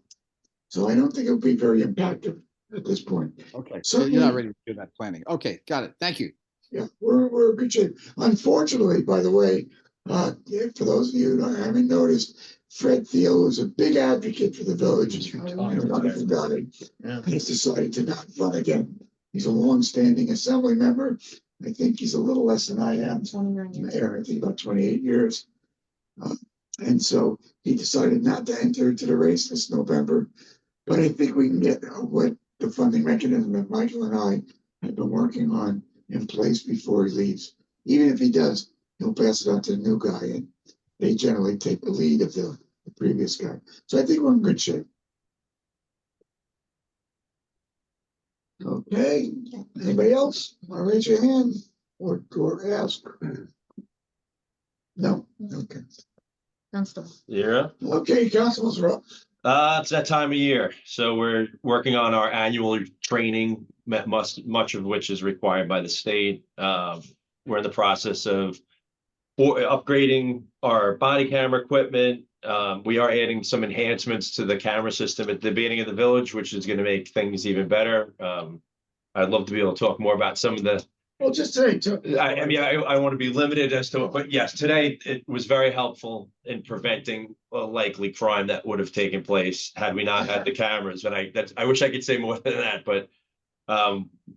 So I don't think it'll be very impactful at this point. Okay, so you're Certainly- not ready to do that planning. Okay, got it. Thank you. Yeah, we're in good shape. Unfortunately, by the way, for those of you who haven't noticed, Fred Thiel is a big advocate for the village. He's decided to not run again. He's a long-standing assembly member. I think he's a little less than I am. 29 years. Mayor, I think about 28 years. And so he decided not to enter into the race this November. But I think we can get what the funding mechanism that Michael and I have been working on in place before he leaves. Even if he does, he'll pass it on to the new guy, and they generally take the lead of the previous guy. So I think we're in good shape. Okay, anybody else? Want to raise your hand or ask? No, okay. Dunstable. Yeah. Okay, councilors are up. It's that time of year, so we're working on our annual training, much of which is required by the state. We're in the process of upgrading our body camera equipment. We are adding some enhancements to the camera system at the beginning of the village, which is going to make things even better. I'd love to be able to talk more about some of the. Well, just say. I mean, I want to be limited as to, but yes, today it was very helpful in preventing a likely crime that would have taken place had we not had the cameras. And I wish I could say more than that, but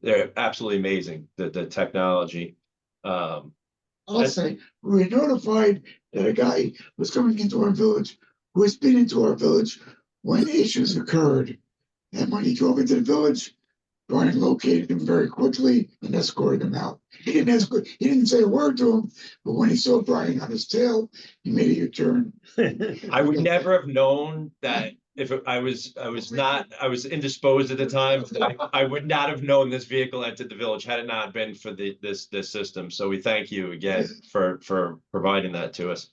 they're absolutely amazing, the technology. I'll say, we were notified that a guy was coming into our village who has been into our village when issues occurred. And when he drove into the village, Brian located him very quickly and escorted him out. He didn't say a word to him, but when he saw Brian on his tail, he made a U-turn. I would never have known that if I was indisposed at the time. I would not have known this vehicle entered the village had it not been for this system. So we thank you again for providing that to us.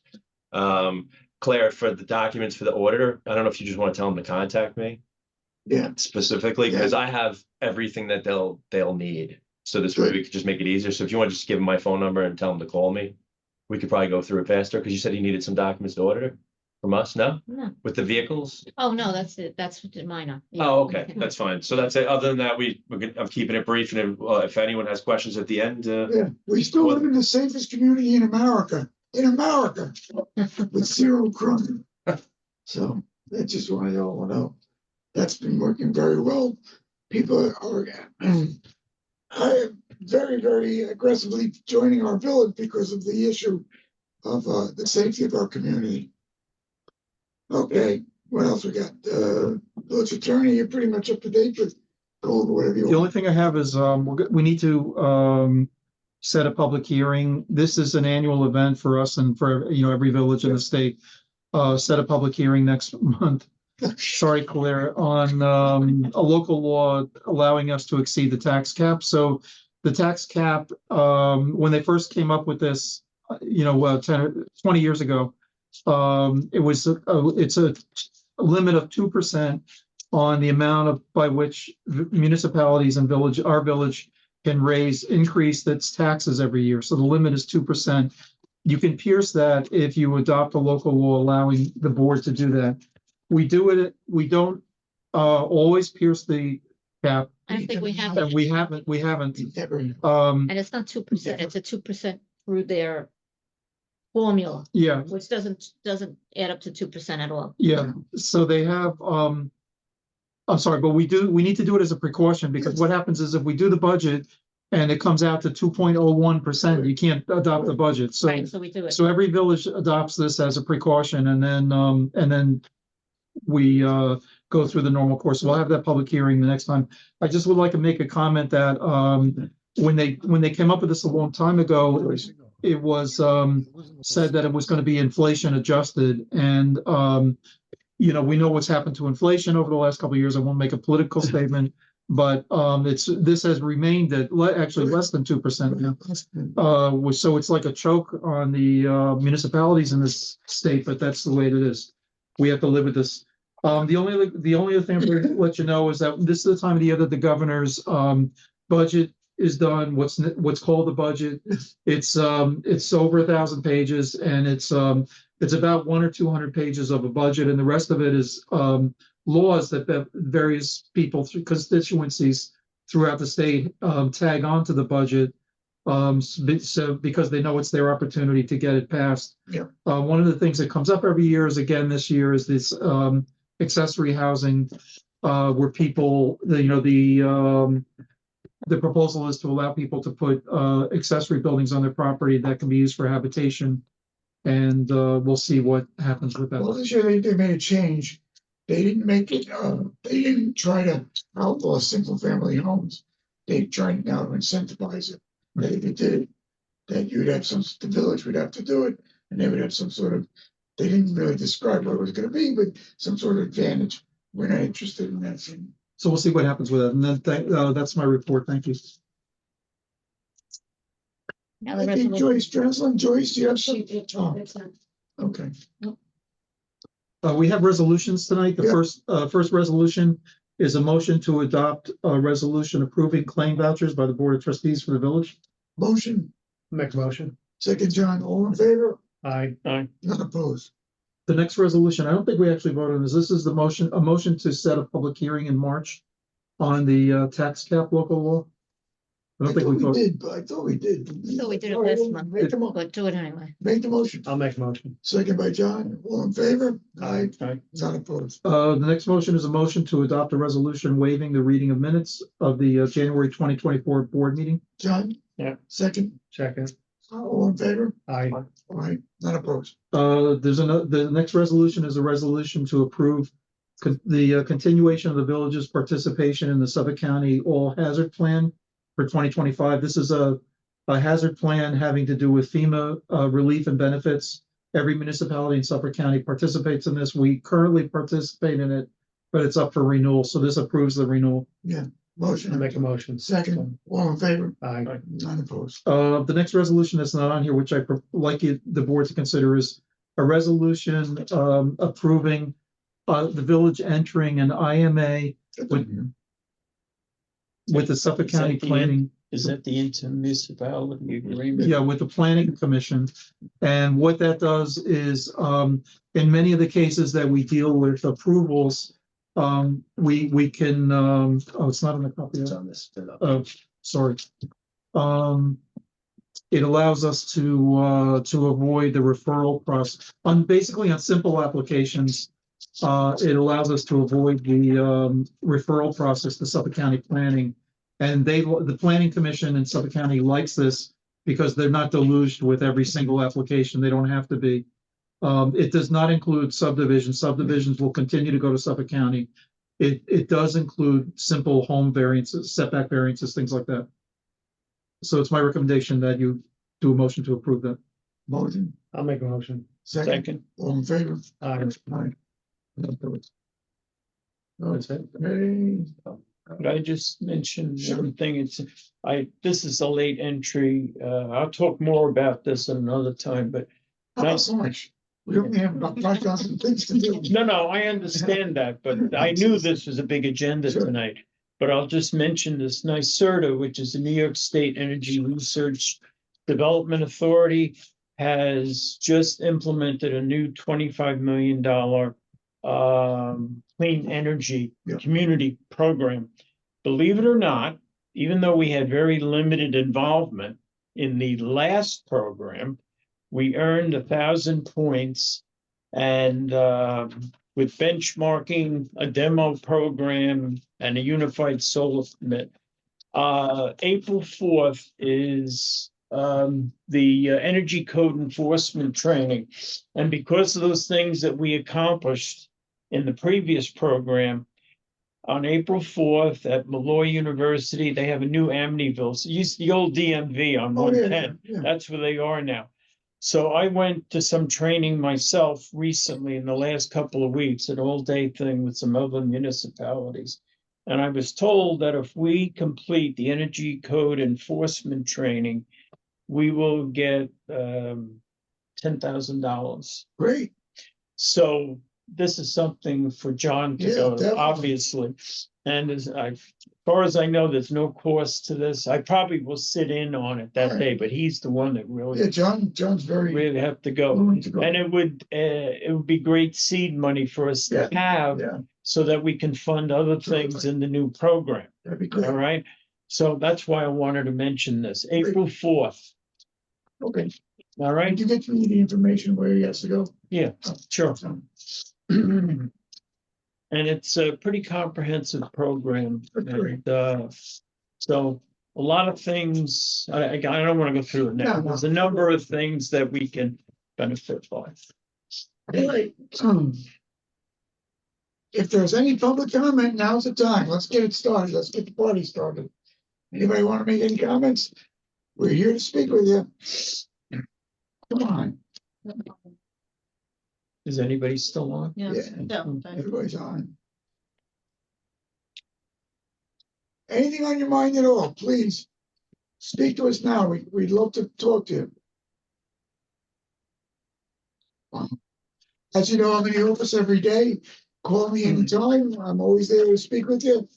Claire, for the documents for the auditor, I don't know if you just want to tell them to contact me. Yeah. Specifically, because I have everything that they'll need. So this way we could just make it easier. So if you want to just give them my phone number and tell them to call me, we could probably go through it faster, because you said you needed some documents to auditor from us, no? No. With the vehicles? Oh, no, that's it. That's minor. Yeah. Oh, okay, that's fine. So that's it. Other than that, I'm keeping it brief, and if anyone has questions at the end. Yeah, we still live in the safest community in America. With zero crime. So that's just what I all know. That's been working very well. People are very, very aggressively joining our village because of the issue of the safety of our community. Okay, what else we got? Village attorney, you're pretty much up to date with gold, whatever you want. The only thing I have is we need to set a public hearing. This is an annual event for us and for every village in the state. Set a public hearing next month. Sorry, Claire, on a local law allowing us to exceed the tax cap. So the tax cap, when they first came up with this, 10 or 20 years ago, it's a limit of 2% on the amount by which municipalities and our village can increase its taxes every year. So the limit is 2%. You can pierce that if you adopt a local law allowing the board to do that. We don't always pierce the cap. I don't think we have. And we haven't. And it's not 2%, it's a 2% through their formula. Yeah. Which doesn't add up to 2% at all. Yeah, so they have, I'm sorry, but we need to do it as a precaution, because what happens is if we do the budget and it comes out to 2.01%, you can't adopt the budget. So, Right, so we do it. So every village adopts this as a precaution, and then we go through the normal course. We'll have that public hearing the next time. I just would like to make a comment that when they came up with this a long time ago, it was said that it was going to be inflation adjusted, and we know what's happened to inflation over the last couple of years. I won't make a political statement, but this has remained at actually less than 2% now. So it's like a choke on the municipalities in this state, but that's the way it is. We have to live with this. The only other thing I'm going to let you know is that this is the time of the year that the governor's budget is done, what's called the budget. It's over 1,000 pages, and it's about 100 or 200 pages of a budget, and the rest of it is laws that various people through constituencies throughout the state tag onto the budget. So because they know it's their opportunity to get it passed. Yeah. One of the things that comes up every year is, again, this year is this accessory housing, where people, the proposal is to allow people to put accessory buildings on their property that can be used for habitation. And we'll see what happens with that. Well, this year they made a change. They didn't make it, they didn't try to outlaw single family homes. They tried now to incentivize it. That if you did it, that you'd have the village would have to do it, and they would have some sort of, they didn't really describe what it was gonna be, but some sort of advantage. We're not interested in that thing. So we'll see what happens with it. And then that's my report. Thank you. Now the I think resolution. Joyce, do you have something? Okay. We have resolutions tonight. The first resolution is a motion to adopt a resolution approving claim vouchers by the Board of Trustees for the village. Motion, Make a motion. second, John, all in favor? Aye. None opposed. The next resolution, I don't think we actually voted on this. This is a motion to set a public hearing in March on the tax cap local law. I don't think we voted. did, but I thought we did. So we did it All right, last month, Make the but do it anyway. motion. I'll make a motion. Second by John, all in favor? Aye. Aye. None opposed. The next motion is a motion to adopt a resolution waiving the reading of minutes of the January 2024 board meeting. John? Yeah. Second, Second. all in favor? Aye. All right, none opposed. The next resolution is a resolution to approve the continuation of the village's participation in the Suffolk County All Hazard Plan for 2025. This is a hazard plan having to do with FEMA relief and benefits. Every municipality in Suffolk County participates in this. We currently participate in it, but it's up for renewal. So this approves the renewal. Yeah, motion. I'll make a motion. Second, all in favor? Aye. None opposed. The next resolution that's not on here, which I like the board to consider, is a resolution approving the village entering an IMA with the Suffolk County Planning. Is that the intermunicipality agreement? Yeah, with the Planning Commission. And what that does is, in many of the cases that we deal with approvals, we can, oh, it's not in the copy. It's on this. Oh, sorry. It allows us to avoid the referral process basically on simple applications. It allows us to avoid the referral process to Suffolk County Planning. And the Planning Commission in Suffolk County likes this because they're not deluged with every single application. They don't have to be. It does not include subdivisions. Subdivisions will continue to go to Suffolk County. It does include simple home variances, setback variances, things like that. So it's my recommendation that you do a motion to approve that. Motion. I'll make a motion. Second, all in favor? Aye. Aye. None opposed. That's it. Okay. Could I just mention one thing? This is a late entry. I'll talk more about this at another time, but. Not so much. We only have about 5,000 things to do. No, I understand that, but I knew this was a big agenda tonight. But I'll just mention this NYSERDA, which is the New York State Energy Research Development Authority, has just implemented a new $25 million clean energy community program. Believe it or not, even though we had very limited involvement in the last program, we earned 1,000 points, and with benchmarking, a demo program, and a unified solar permit. April 4th is the energy code enforcement training. And because of those things that we accomplished in the previous program, on April 4th at Malloy University, they have a new Amityville. So used the old DMV on 110. That's where they are now. So I went to some training myself recently in the last couple of weeks, an all-day thing with some other municipalities. And I was told that if we complete the energy code enforcement training, we will get $10,000. Great. So this is something for John to go to, obviously. And as far as I know, there's no cost to this. I probably will sit in on it that day, but he's the one that Yeah, really, John's very really have to go. willing to go. And it would be great seed money for us to have Yeah, so that we can fund other things in the new program. that'd be All great. right? So that's why I wanted to mention this, April 4th. Okay. All right? Did you get me the information where he has to go? Yeah, sure. And it's a pretty comprehensive program. Great. And so a lot of things, I don't want to go through it now. No. There's a number of things that we can benefit by. Anyway, if there's any public comment, now's the time. Let's get it started. Let's get the party started. Anybody want to make any comments? We're here to speak with you. Come on. Is anybody still on? Yeah. Yeah. So, Everybody's on. Anything on your mind at all, please speak to us now. We'd love to talk to you. As you know, I'm in the office every day. Call me anytime. I'm always there to speak with you.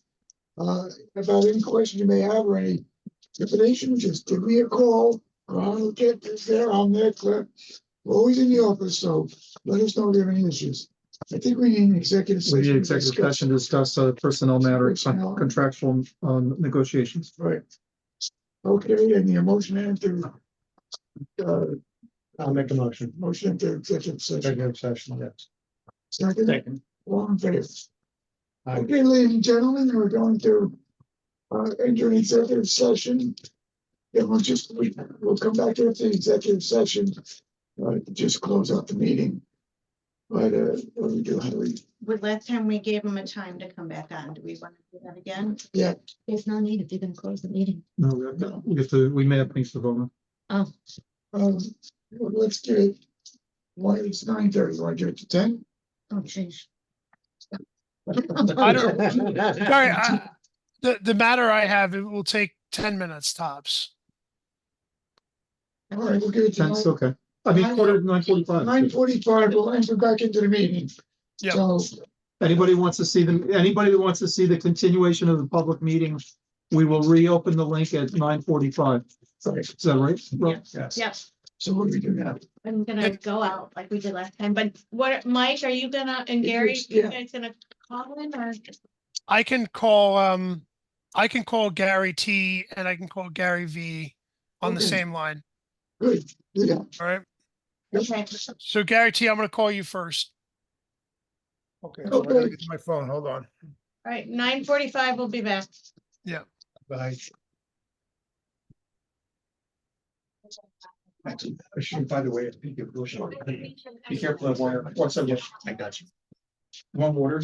About any question you may have or any information, just give me a call. I'll get there. I'm there. We're always in the office, so let us know if you have any issues. I think we need an executive We session. need to executive discuss- session to discuss personnel matters, Personnel. contractual negotiations. Right. Okay, and the motion enter. I'll make a motion. Motion enter executive session. Executive session, yes. Second, all in favor. Aye. Okay, ladies and gentlemen, we're going to enter an executive session. Then we'll come back to the executive session. Just close out the meeting. But what do we do? How do we? last time we gave them a time to come back on. Do we want to do that again? Yeah. There's no need if you're gonna close the meeting. No, we may have things to vote on. Oh, Well, let's do it. Why it's 9:30? Want to do it to 10? oh, geez. I don't, sorry, the matter I have, it will take 10 minutes tops. All right, we'll give it to That's okay. I mean, 9:45. 9:45. We'll enter back into the meeting. Yeah. So Anybody wants to see anybody that wants to see the continuation of the public meeting, we will reopen the link at 9:45. Is that right? yes. Yes. So what do we do now? I'm gonna go out like we did last time, but what, Mike, are you gonna, and Gary, Yeah. you guys gonna call in or? I can call Gary T and I can call Gary V on the Okay. same line. Good. Yeah. All right. Okay. So Gary T, I'm gonna call you first. Okay, so I gotta Okay. get to my phone, hold on. All right, 9:45, we'll be back. Yeah. Bye. I should, by the way, I think you're. Be careful of wire. What's up? I got you. One water.